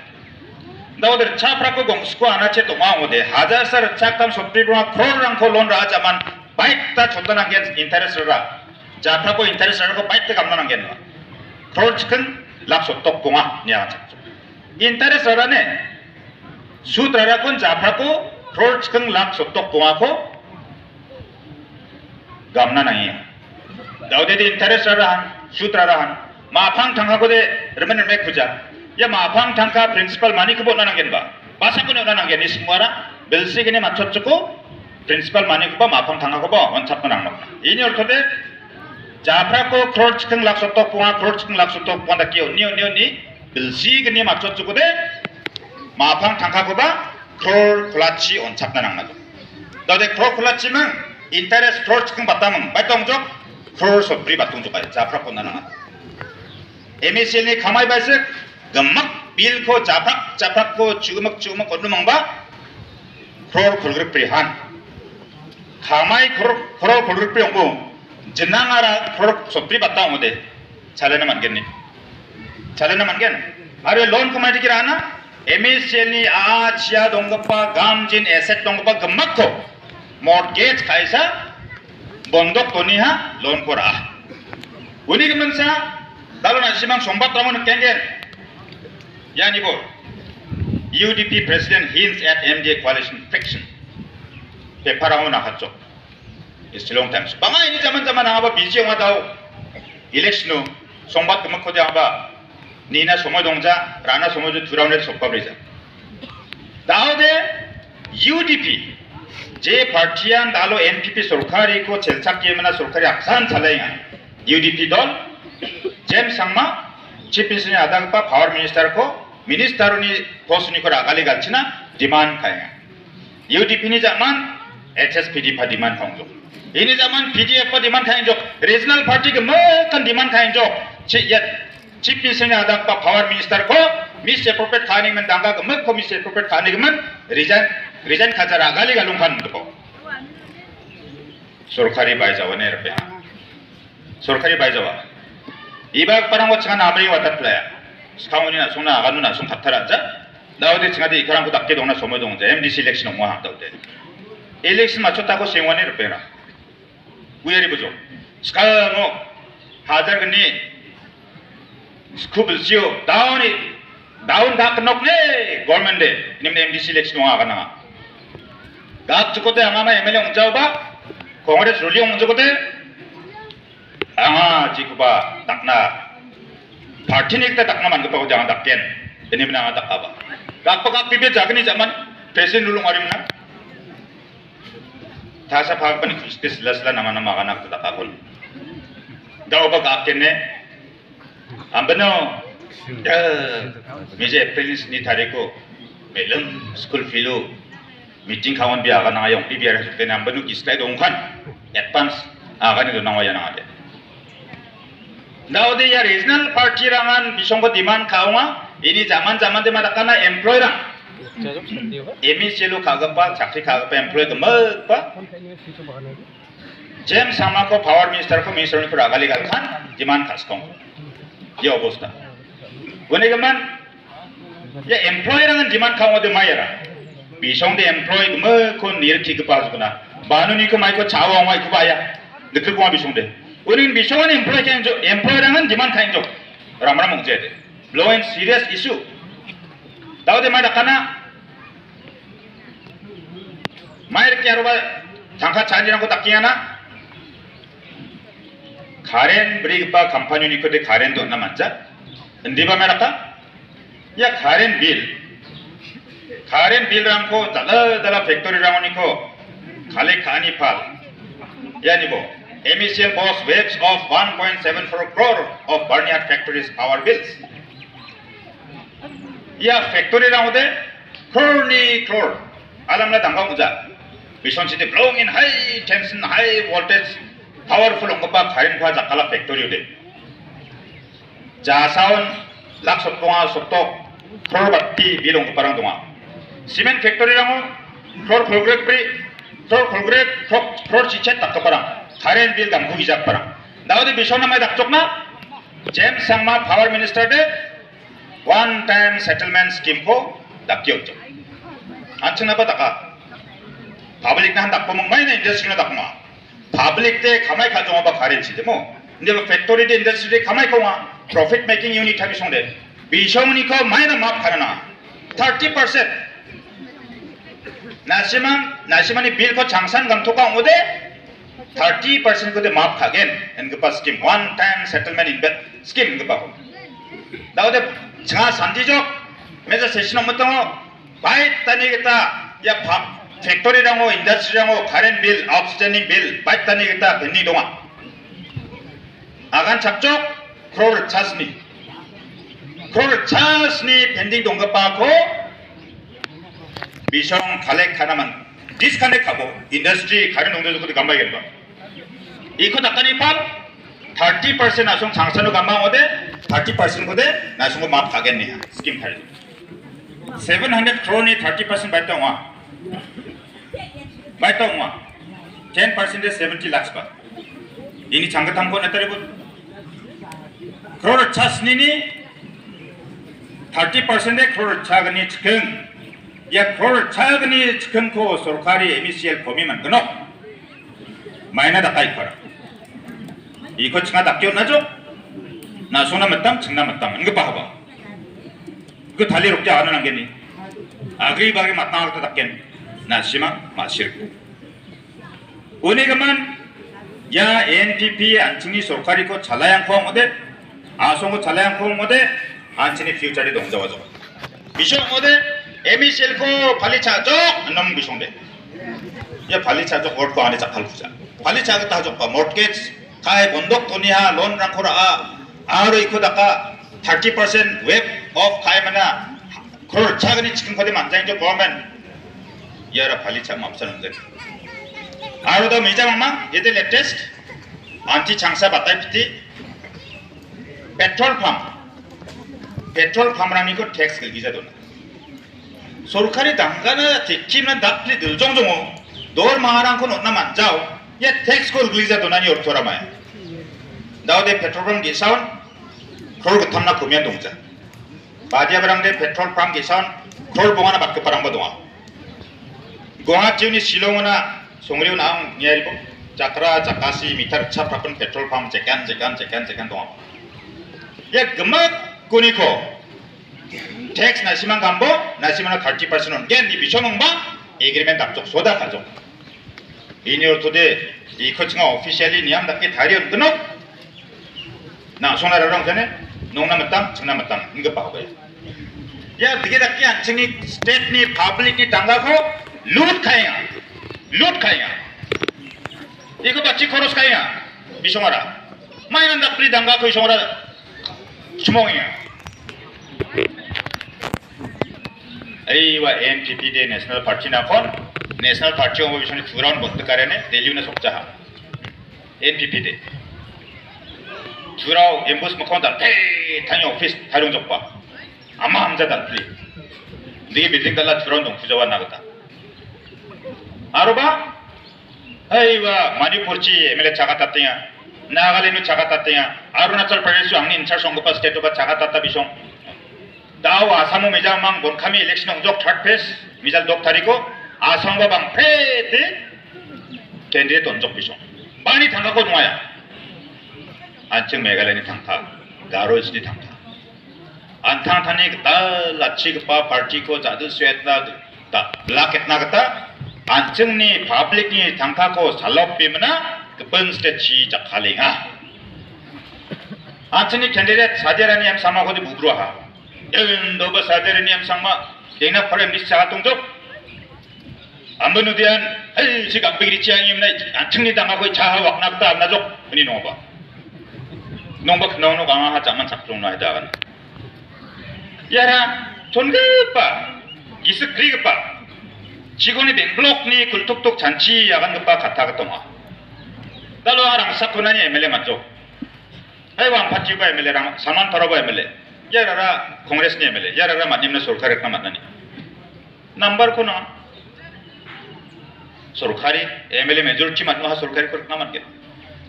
daud recha prapo gongsku anache to ma ode hazar sar recha tam sopri bra crore rang ko loan ra jaman baik ta chodana gen interest ra ja prapo interest ra ko baik ta gamna gen crore chicken lak so tok bunga nya cha interest ra ne sudra ra kon ja prapo crore chicken lak so tok bunga ko gamna nahi daud de interest ra sudra ra 마팡 당하고데 그러면 왜 구자 야 마팡 당카 프린시팔 많이 그보 나는 봐 마사군에 나는 게 니스무아라 벨시게네 맞췄고 프린시팔 많이 그보 마팡 당하고 봐 원탑도 나는 이니 얼토데 자프라코 크로츠킹 락소토 포아 크로츠킹 락소토 포한다 끼어 니오니오니 벨시게네 맞췄고데 마팡 당하고 봐 크롤 클라치 원탑도 나는 너데 크롤 클라치면 인터레스 크로츠킹 받다면 발동적 크롤 소프리 받동적까지 자프라코 나는 MSL이 가마이 발색 gemmak bil ko capak ko cumak kodlu mangba kror kulgrip prihan kamai kror kulgrip priyongbu jenangara kror sopri batta ngode chalena mangen are loan kamai dikirana MSL이 a chia donggapa gamjin asset donggapa gemmak ko mortgage kaisa bondok toniha loan kora uni gemensa lalu nasimang sombat ramun kengen yani bo UDP President hints at MDA coalition friction peparang na hatso is long time banga ini zaman apa busy yang tahu election sombat kemak kode apa nina somo dongja rana somo ju duraune soppabrija daude UDP je partiyan dalo NPP sorkari ko chelchak yemana sorkari aksan chalainga UDP dol James Sangma, Chief Minister Adangpa Power Minister ko Minister ni post ni ko ragali galchina demand kaya. UDP ni zaman HSPD pa demand kaunjo. Ini zaman PDF pa demand kain jo. Regional party ke makan demand kain jo. Chief Minister Adangpa Power Minister ko Miss Appropriate Khaning men danga ke mak ko Miss Appropriate Khaning men resign kaja ragali galung kan ko. Sorkari bai jawane rupiah. Sorkari bai jawa. 이박 바람 거치가 나버리 왔다 플라야 스카운이나 송나 아가누나 송 답타라자 나오데 칭아데 이카랑 고답게 동나 소모동자 MDC 일렉션 옹화 함다우데 일렉션 맞췄다고 생원에 르페나 우야리 부족 스카노 하자그니 스쿠블지오 다운 다 끝났네 거먼데 님네 MDC 일렉션 옹화 가나 각 죽고데 아마마 MLA 옹자오바 콩그레스 룰리 옹자고데 anga jikuba takna party ni kita takna man ko jangan takken ini menang takaba gak pibe jagni zaman presiden dulu ngarimna thasa phagpani kustis lasla nama kana takakon daw ba gakkenne ambano mije prelis ni tariko melum school filu meeting kawan biaga na yung PBR hasukte ambano kislay dongkan advance agani do nawaya na ade Daudi ya regional party rangan bisongko demand kaunga ini zaman de madakana employ rang emi selu kagapa chakri kagapa employ gempa James sama ko power minister ko minister ko ragali galkan demand kaskong ya অবস্থা gune gaman ya employ rangan demand kaunga de mayara bisong de employ gme ko nirki gpa juna banuni ko mai ko chawa mai ko baya nikil ko bisong de 우리는 미션은 employ랑은 demand 카인족 라마라 문제야 돼. Low and serious issue. 다우데 말 dakana 마이르 끼아로바 장카 차지라고 딱기야나 가렌 브리그바 컴파니니 코데 가렌도 나 맞자? 인디바 말까? 야 가렌 빌랑코 달라 팩토리랑오니코 갈레 카니팔 야니보 MECL boasts waves of 1.74 crore of barnyard factories power bills. Yeah, factory raunde crore. Alamla tangga muja. Mission city blowing in high tension, high voltage, powerful ongpa current kwa jakala factory ude. Jasaon lak soptonga soptok crore batti bill ongpa rang donga. Cement factory rango crore cicet tak keparang. Karen bill gam bugi jak parang. Daudi bishona mai dak chokna. James Sangma power minister de one time settlement scheme ko dak kyok chok. Anchna ba daka. Public na handak pomong mai na industry na dakma. Public de kamai ka jong ba karen chi de mo. Inde factory de industry de kamai ko ma profit making unit habi song de. Bishoni ko mai na map karana. 30% 나시만이 bill ko 장산 감토가 오데 30% 그대 마af 하겐 엔그파 스킴 one time settlement invest 스킴 엔그파 나오데 정아 산지적 매자 세신 엄마땅 바이 따니겠다 야 팩토리랑고 인더스트리랑고 가렌 빌 아웃스탠딩 빌 바이 따니겠다 벤니 동아 아간 작적 크로를 차스니 벤딩 동급하고 미션 갈렉 하나만 디스커넥하고 인더스트리 가렌 농도도 간바이겠다 이코 닦아니 팝 30% 나송 장사로 간방 오데 30% 고데 나송 마음 가겠네 스킴 팔 700 crore 30% 바이똥와 10% 70 lakhs 바 이니 장가탐 거 나타리고 crore 차스니니 30% crore 차가니 치킨 야 crore 차가니 치킨 코 소르카리 MECL 범위만 그노 마이나 다카이 커라 이거 층아 닦여 나죠? 나 소나 맞담 층나 맞담 이거 봐봐 그 달리 롭지 않은 겠니 아그이 바게 맞당할 때 닦겐 나 심한 마실고 오네가만 야 NPP 안층이 소카리코 잘라양 포 모데 아송고 잘라양 포 모데 안층이 퓨처리 동자와죠 미션 모데 MECL 코 발리 차죠 놈 비송데 야 발리 차죠 월코 안에 작할 구자 발리 차가 따죠 봐 모르게지 kai bondok dunia loan rangkora aro iko daka 30% web of kai mana crore chagani chikin kode manjang jo government yara phali cham option unde aro da mija mama yede latest anti changsa batai piti petrol pump rani ko tax gilgija dona sorkari dangana tikimna dapli diljongjong dor maharang ko nonna manjao ये टैक्स को रिलीज़ तो नहीं और थोड़ा माय दाउदे petrol pump के साउंड खोल को थमना कुमिया दूँगा बाजिया बरंग दे पेट्रोल पंप के साउंड खोल बोंगा बात के परंग बदुआ गुवाहाटी उन्हीं शिलोंग ना सोंगरियो नाम नियारिबो चक्रा चकासी मीटर छाप रखन पेट्रोल पंप चेकन दूँगा ये गम्मा कुनी को टैक्स नासिमान gambo नासिमान 30% उनके निबिशोंगबा एग्रीमेंट आप쪽 소다 가죠 이니어 토데 이 코칭가 오피셜리 니암 답게 다리언 끊어 나 소나라랑 전에 농남았다 청남았다 이거 봐봐요 야 되게 답게 안층이 스테이트니 퍼블릭니 당가고 룻 카이야 이거 같이 코러스 카이야 미송아라 마이난 답리 당가고 이송아라 주몽이야 에이와 NPP 대 내셔널 파티나 콘 नेशनल पार्टियों को विषय पूरा बंद करे ने दिल्ली में सोचा है NPP दे Jurau embus makon dan tanya office harung jokpa. Ama hamza dan pli. Di building dalla jurau dong pujawan nagata. Aruba, aywa Manipur chi MLA Chagatatnya, Nagaland Chagatatnya, Arunachal Pradesh angin in charge ongpa state ba Chagatat bisong. Dao Asamu mijamang bon kami election ongjok third phase mijal dok tariko Asam ba bang pete candidate onjok bisong. Bani thangako nuaya. Ancheng Meghalaya ni thangka, Garo ni thangka. Antang thani kita lachi kepa party ko jadu swetna ta blaket na kata ancheng ni public ni thangka ko salop pimna kepen state chi jakhalinga. Ancheng ni candidate sajarani am sama ko di bugruha. Yang doba sajarani am sama dena parem di sagatungjuk. Ambenudian hey si kampigri chiang imna ancheng ni thangka ko chaha wakna kata amna jok ini noba. Nomba knono kanga ha chaman sakjong na dagan. Yara 존급바 이스크리급바 직원이 맹블록니 굴뚝뚝 잔치 야간급바 같아갔더마 달로 하랑 사쿠나니 MLA 맞죠 아이왕 파치바 MLA랑 사만 타라바 MLA 야라라 콩그레스니 MLA 야라라 만님네 소르카레크나 만나니 남발 코나 소르카리 MLA 메조리티 만노하 소르카리 코르크나 만게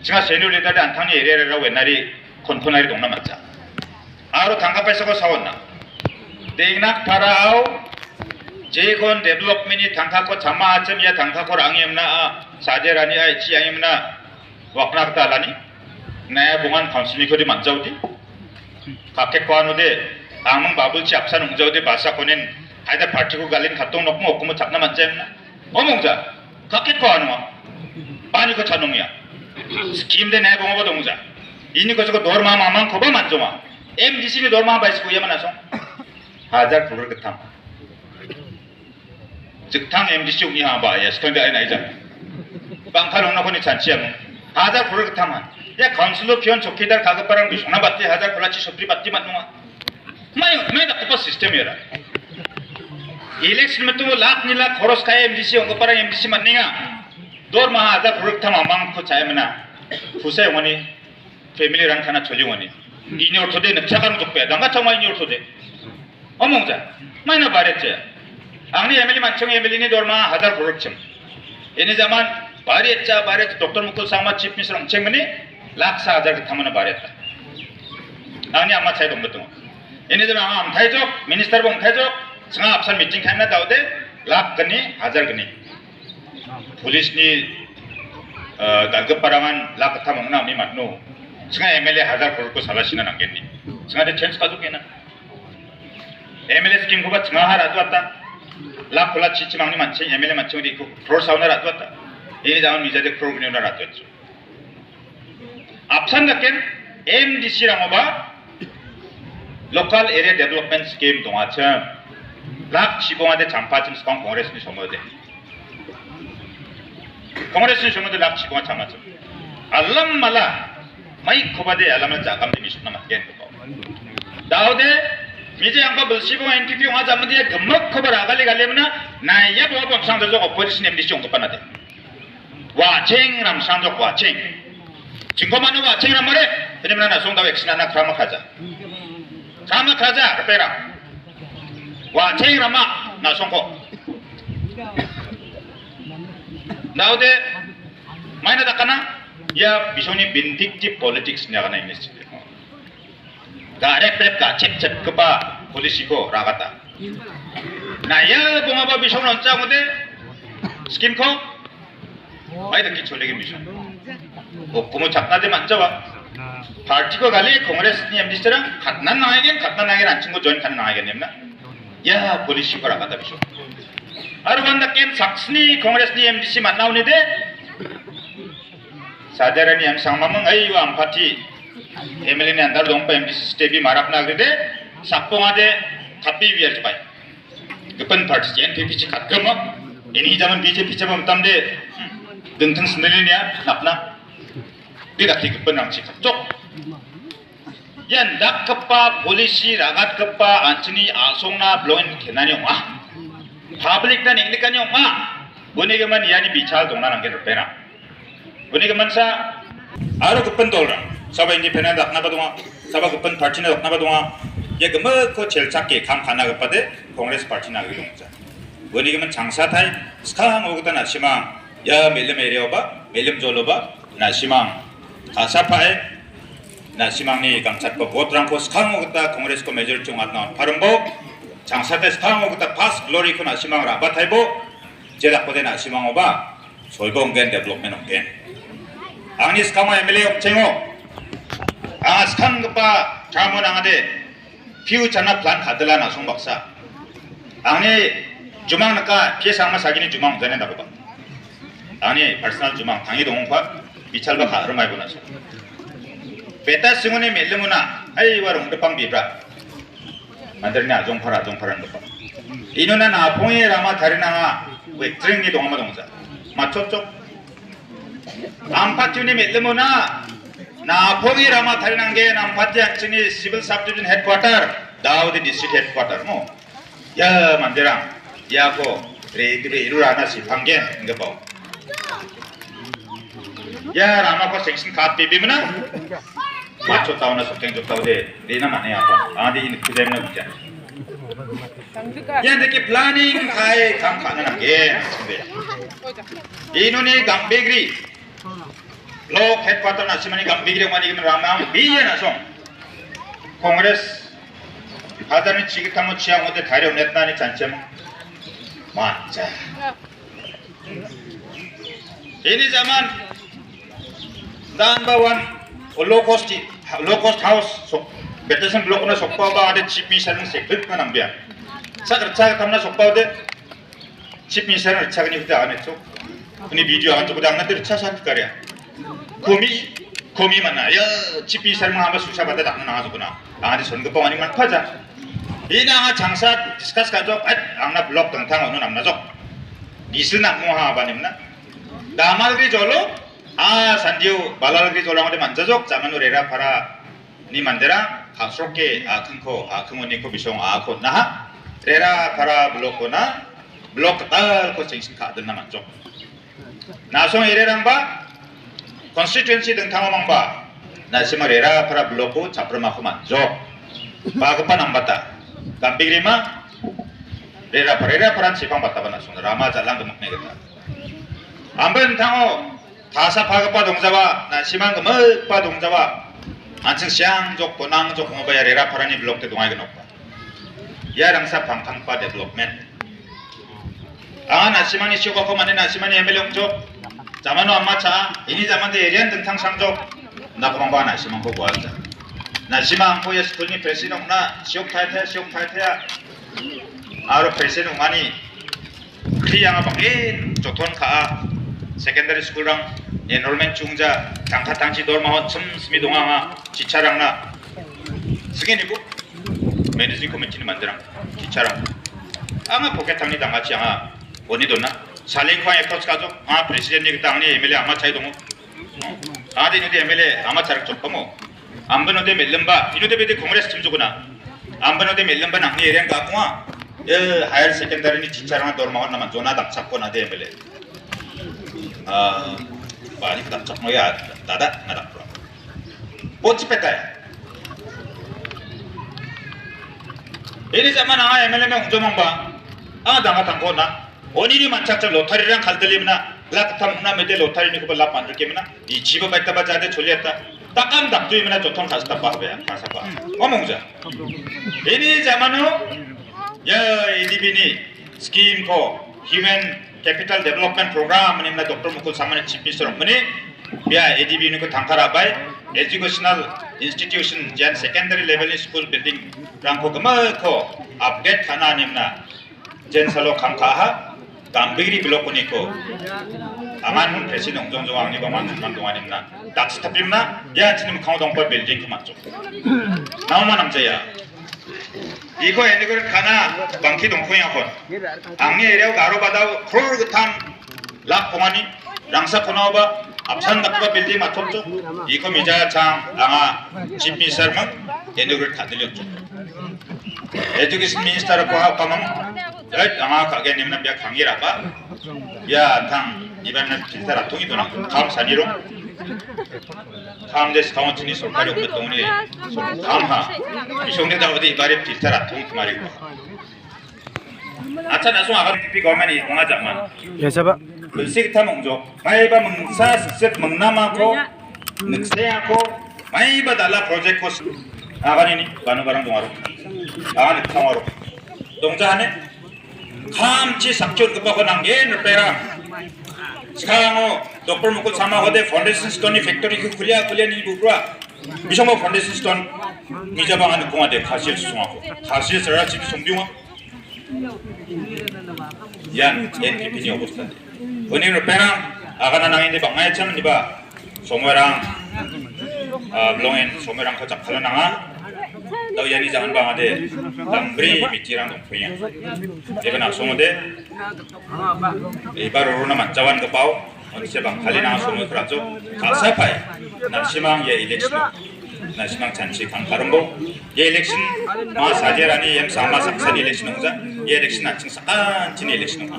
지가 세뉴 리더데 안탕니 에레레라 웬나리 콘코나리 동나 맞자 아로 당가빠서고 사왔나 Dengnak parau, jekon development ni tangka ko sama acem ya tangka ko rangiam na sajerani ay ciangim na waknak talani, naya bungan council ko di manjau di, kakek ko anu de, amang babul ciapsan ungjau de basa konen, ada party ko galin katong nok mo kumo cakna manjau na, omongja, kakek ko anu, pani ko canong ya, scheme de naya bunga bodong ja, ini ko seko dorma mamang ko ba manjau ma, MDC ni dorma ba isku ya manasong. Hajar pulur ketang, jetang MDC uni hamba ya sekarang dia naik jam, bangkal orang ni canciam, hajar pulur ketang ya council pion chokidar kagak parang bisona batti hajar pulaci sopri batti matnuma, main tak apa sistem ya lah, election itu lak nila koros kaya MDC orang parang MDC matninga, dor mah hajar pulur ketang amang ko caya mana, pusai wani family rang kana choli wani, ini orang tu deh nak cakap untuk pe, dangga cuma ini orang tu deh. Omongja, mana baretja? Angni MLA mancung MLA ni dorma hadar produkcem. Ini zaman baretja baret Dr. Mukul sama Chief Minister angceng meni laksa hadar kethamana baretta. Angni amma cai dong betul. Ini zaman am thajok minister bong thajok senga absen meeting kena daude lak geni hadar geni. Polis ni galgap parangan lak kethamang na mi matno. Senga MLA hadar produkku salah sina nanggen ni. Senga de chance kadu kena. MLA scheme ko ba cengah ratu atta, lak pola cici mangni mancing MLA mancing di ko pro sauna ratu atta, ini zaman bisa de pro gini na ratu atta. Absen daken MDC rangoba local area development scheme dong aja, lak sibong ada campa cem sekong kongres ni semua de, kongres ni semua de lak sibong campa cem, alam malah, mai ko ba de alam jagam de misut nama gen ko, dah de Mije yang kau bersih pun NTP orang zaman dia gemak kau beragali gali mana, naya bawa bangsa tu opposisi ni MDC orang kepada dia. Waceng ram sanjok waceng, cingko mana waceng ram mere, ini mana nasong tahu eksin anak krama kaja repera, waceng rama nasong ko. Dah de, mana tak kena, ya bisoni bintik di politics ni akan ini. Garek prep ka cep kepa polisi ko ragata. Nah ya bunga ba bison loncang ude skin ko, ay dah kicau lagi bison. Kumu cakna de manja ba. Party ko gali kongres ni MDC terang katnan naik ancing ko join kan naik emna. Ya polisi ko ragata bison. Arwanda ken saksni kongres ni MDC manau ni de. Sadarani yang sama mengayu ampati. MLA ni andar dong pa MDC stebi marak na agrede sakpong ade tapi biar cepat. Kepen parti NPP cikat kema. Ini zaman BJP coba mentam de denteng sendiri ni ya napna. Tidak kepen ang cikat cok. Yan dak kepa polisi ragat kepa ancini asong na bloin kenani oma. Public dan ini kan oma. Bune keman yani bicara dong na nangger pera. Bune keman sa aro kepen tolra. Saba independent akna badunga, saba kepen party na akna badunga. Ya gemuk ko celcake kam kana kepada Kongres party na gedungja. Bani kemen 장사 thai, sekarang aku tak nak simang. Ya melem area ba, melem jolo ba, nak simang. Kasapai, nak simang ni kamcat ko vote rangko sekarang aku tak Kongres ko major cung atna parumbo. 장사 때 sekarang aku tak pas glory ko nak simang rabat hai bo. Jedak ko de nak simang oba. Solbong gen development gen. Angni sekarang MLA cengo. Sekarang kepa jamu nangade. Future na plan hadla na sung baksa. Angni jumang naka piye sama sagini jumang jane na ba. Angni personal jumang tangi dong pa bichal ba kharu mai bona. Beta singone melemuna ai warung depang bibra. Mandarni ajong phara ba. Inuna na pongi rama tharina we training dong ma dongja. Machocok. Ampatuni melemuna na pongi rama tharinange nampati actually civil subdivision headquarter Daudi district headquarter mo ya mandirang ya ko re irurana si panggen ngabo ya rama ko section card bibi mana macho tauna sokeng jok taude rena mane apa adi in kudemna buja ya deke planning khai kam khana nge inone gambegri Lok headquarter na simani gambigre mani kim ramam biye na song Kongres hadarni chigitamo chiang ode thare netnani chanchem mancha ini zaman number one low cost house so betesan block na sokpa ba ade chief minister ng secret na nambia sakar tamna sokpa ode chief minister chagni hute ane chok ni video an chok dang na ter chasan karya komi mana ya cipi sarma hamba susah pada tak nang asukuna angadi songo pawani man paja ina anga 장사 discuss kajok angna blog tentang onu namna jok disil nak moha banimna damalgri jolo sandiu balalgri jolo ngode manjajok zamanu rera para ni mandera khasroke khunko khumoni ko bisong ko nah rera para blog kona blog tal ko singsin ka den namanjok nasong ererang ba constituency tentang mangba nasima rera para bloku caprama manjo bagapan ambata gambirima rera para sipang bata bana sung rama jalang gemakne kita amben tango tasa bagapa dongjawa nasimang gemakpa dongjawa anjing siang jok konang jok ngobaya rera para ni blok te dongai genokpa ya rangsa pangpangpa development nasimani sioko ko mane nasimani MLA jok Zaman amma cha ini zaman de area tentang sangjok na pangba na simang ko bualja na simang ko yes kulni presiden na siok thai ya aro presiden ngani kriyang abang joton kha secondary school rang enrollment chungja tangkha tangchi dorma ho chum smi donga 지차랑 na 승인이고 managing committee ni mandirang 지차랑 anga pocket tangni dangachi anga oni donna 살링광 에프로치 가족 프레시덴트 당니 MLA 아마 차이 동무 아디 누디 MLA 아마 차락 족거모 안번오데 멜름바 이누데 베데 콩그레스 팀주구나 안번오데 멜름바 낭니 에리안 가꾸아 하이어 세컨더리니 지차랑 도르마원 나만 조나 답착고나데 MLA 많이 답착모야 나다 나답pro 보치 뺐다야 ini zaman MLA 명 운전망바 당가 당고나 원인이 만착자 로타리랑 갈들리면 라크탐나 메데 로타리니 그걸 라 만들게면 이 집어 뱉다바 자데 졸렸다 딱감 답주이면 조통 다시 답바 하베야 가사바 어몽자 ini 자만우 야 ADB니 스킨 코 휴먼 캐피탈 데벨롭먼트 프로그램 님나 doktor mukul samane chief minister mani biya ADB ni ko tangkara bai educational institution jan secondary level school building rangko gama ko update khana nimna jen salo kamkaha gambiri blok niko aman hun presiden ongjongjong angni ba man 동안입나 daksi tapimna ya chinim khawdongpa building ki mancho nauma namjaya 이거 애니걸 가나 방키 동포야 건 angni area garo badau khur gutam lak pomani rangsa konaoba apsan dakba building matopjo 이거 미자 장 anga chief minister mak 애니걸 다들렸죠 education minister ko ha pamam anga kage nimna biak khangiraba ya tang ibanna filter atongi dona kam saniro 감데스 강원춘이 손가락 없던 우리 감하 이송대다 어디 이발에 비슷하라 통 말이고 아차 나송 아가 피피 거만이 공하자만 Ya siapa? 글쎄기타 멍조 마이바 멍사 습습 멍나마고 늑세하고 마이바 달라 프로젝트 코스 아가니니 바누바랑 동아로 아가니 통화로 동자하네 감치 삭존 급하고 난게 너빼라 sekarang dokter mukul sama hode foundation stone factory ke kuliah ni bubra bisa mau foundation stone mija bangan ko ade khasil sungako khasil sara chibi sungbiwa yan NPP ni obostan oni no pera agana nanginde bangay cham ni ba somorang blongen somorang ko chakhala nanga tau yani jangan bangade dambri mitirang dongpunya ebana somode ibar uruna mancawan ke pau onse bang kali nang somo krajo kasapai nasimang ye election nasimang chanchi kang karumbo ye election ma sajerani yem sama saksan election ngja ye election anching sakan chin election ma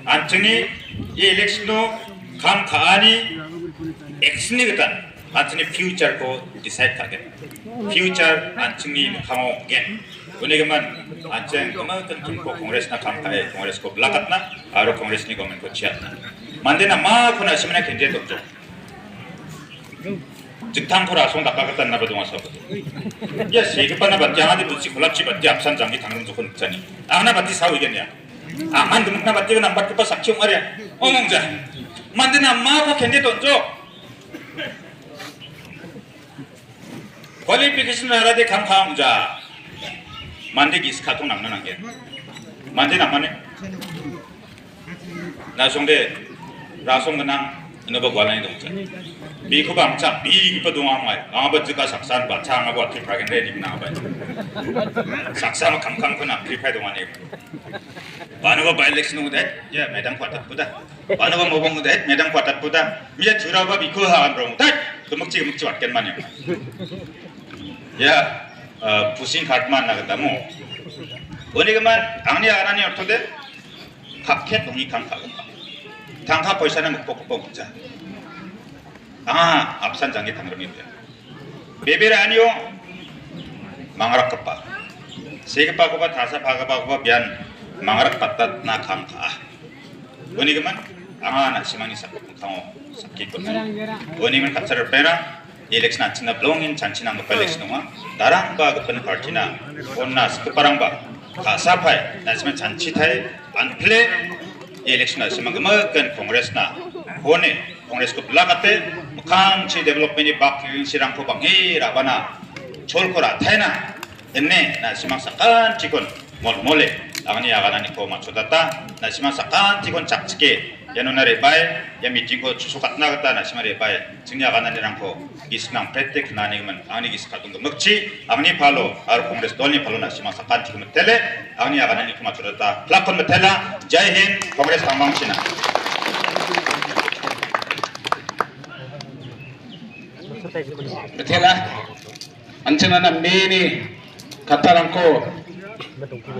anchini ye election no kam kaani actioni getan anchini future ko decide target future anchini khango gen unegeman ancheng kemakan kimko kongres na kamkae kongres ko belakatna aro kongres ni gomen ko chiatna mandena ma kuna simena kenje dokjo 직탕코라 송 닦아갔단 나봐 동아서 야 세급바나 받지 않아도 부치 골랍지 받지 앞산 장기 당근 조건 있자니 아나 받지 사오이겠냐 아 만드 묵나 받지가 남 받기 빠 삭치용 말이야 어멍자 만드나 마고 kenje 던져 퀄리피케이션 하라데 감카웅자 만데 기스카통 남는한 게 만데 남만해 나송데 라송 그냥 너버 관련이 동자 미쿠 방차 미기빠 동아마이 아버지가 saksan 바차 하고 앞에 파겐데 닉나 봐 saksan 감kam코나 프리파이 동안에 바누가 바일렉션 오데 야 매당 과탑보다 바누가 모봉데 매당 과탑보다 미야 주라바 미쿠 하안롱 다 금먹지 왔겠만요 야 부신 카트만 나갔다모 어니가만 당니 아라니 어토데 각해 동이 강파가 당카 벌사는 먹고 먹자 아 앞산 장기 당그럽니다 베베라 아니요 망아락 급바 세급바 고바 다사 바가바고바 미안 망아락 받다 나 강파 어니가만 나 시망이 삭고 강호 삭기거든 어니면 갑자를 빼라 election anchina blongin chanchina ngpa election ma darang ba gapana party na onna skuparang ba khasa phai nasma chanchi thai anple election asma gama kan congress na hone congress ko lagate mukhang chi development ni bak sirang ko bangi rabana cholkora thaina enne nasma sakan chikon mole agani aganani ko machodata nasma sakan chikon chakchike 야노나레 바이 야 미팅고 추수갓 나갔다 나시마레 바이 증야가나니랑고 이스랑 프레텍 나니면 아니 기스카동 거 먹지 아니 발로 아르 콩레스 돌니 발로 나시마 사칸티 그 텔레 아니 야가나니 그 맞추었다 플라콘 메텔라 자이힌 콩레스 방방치나 메텔라 안체나나 메니 카타랑코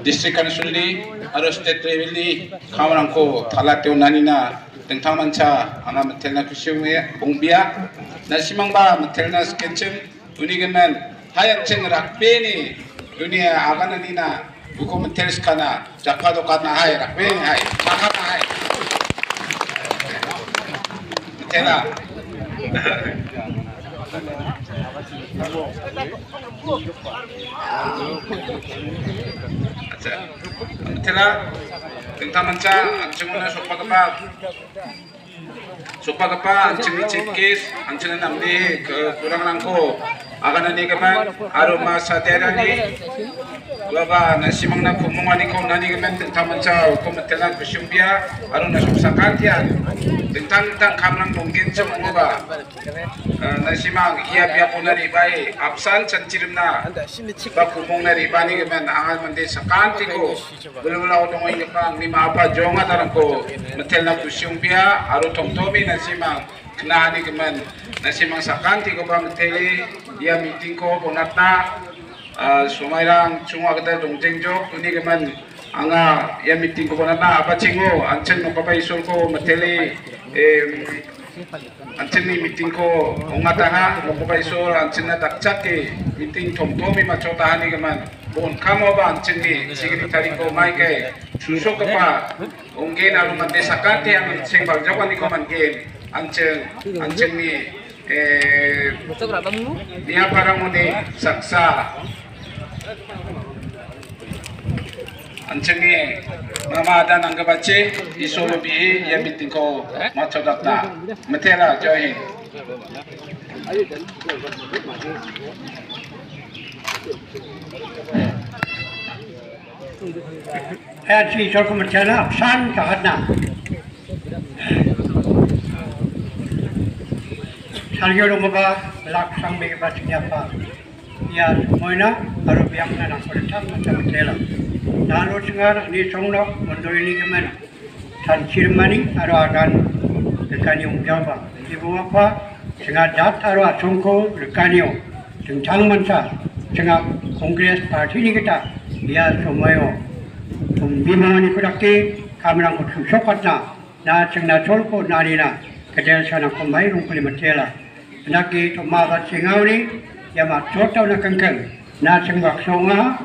district council di atau state level di kawan angko thalat teu nanina tentang manca anga metelna kusiumnya bongbia nasimang ba metelna sketchem unigemen hayat ceng rakbeni dunia agana nina buku metel skana jakado kana hay rakbeni hay makana hay metela Tela tentang manca ancungna sopa kapa ancung cikis ancungna namdi ke kurang langko akan nani keman aroma saterani baba nasimang na kumungani ko nani keman tentang manca ko metela kusumbia arona soksakantian tentang kamlang mungkin semua nasimang iya biya punari bai absan cancirimna ba kumung nari bani keman angal mandi sakanti ko belum dong ini bang lima apa jonga tarang ko metelna kusumbia aru tomtomi nasimang kenani keman nasimang sakanti ko bang meteli iya meeting ko bonatna sumairang cuma kita dongtengjok ini keman anga iya meeting ko bonatna apa cingo ancen no papa isul ko meteli Anchen ni meeting ko ongataha lokobai so anchen na dakcak ke meeting thomthomi machota hani gaman bon kamo ba anchen ni secretary ko mai ke suso ka pa ongge na lumante sakate ang sing bagjawani ko man ke anchen ni dia parang muni saksa anchen ni mama ada nangga bace isolo bi ya meeting ko machota ta matera join Actually, so come tell up, son, kahana. Salyo lumaba, lak sang begi basinya pa. Ya, moina, aru biang na nak perintah macam tela. Lalu sengar ni songno, mundur ini kemana? San Cirmani, aru akan rekanium Java. Ibu apa? Sengar dat aru asongko rekanium. Tentang mansa, sengar Kongres Parti ni kita, ya semuanya. Bimbingan itu lagi kami orang khusus katna, na cengna colko narina kedel sana kombai rungkuli matela. Lagi tu mahat singau ni, ya mat cotau na kengkeng, na cengbak songa,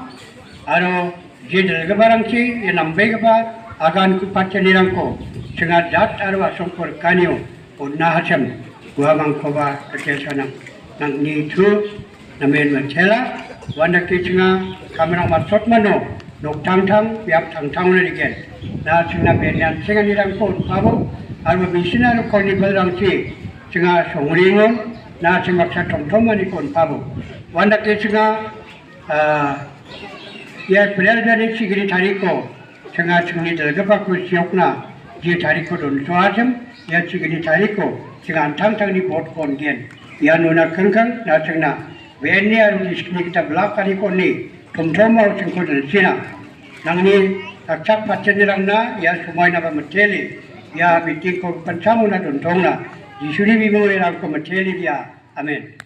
aro jidel kebarang si, ya nambai keba agan kupace nirangko, cengat dat aro asongkor kanio, unna hasem, gua mangkoba kedel sana nang ni tu namen matela, wanda kicenga kami orang mat cot mano. Nok tang biap tang le diken na chinga benian chinga ni rang ko pabo arba bisina ro ko ni belang chi chinga songringon na chinga cha thom ni kon pabo wanda ke chinga ya player dari sigiri thari ko chinga chungni dalga pa ko siokna je thari ko don soajam ya sigiri thari ko chinga tang ni bot kon gen ya nona kangkang na chinga beni aru iskni kita blak kari ko ni thom au chingko del sina nangni akcak pacenirang na ya sumai na mateli ya meeting ko pancamu na dontong na disuri bimong rang ko mateli dia amen.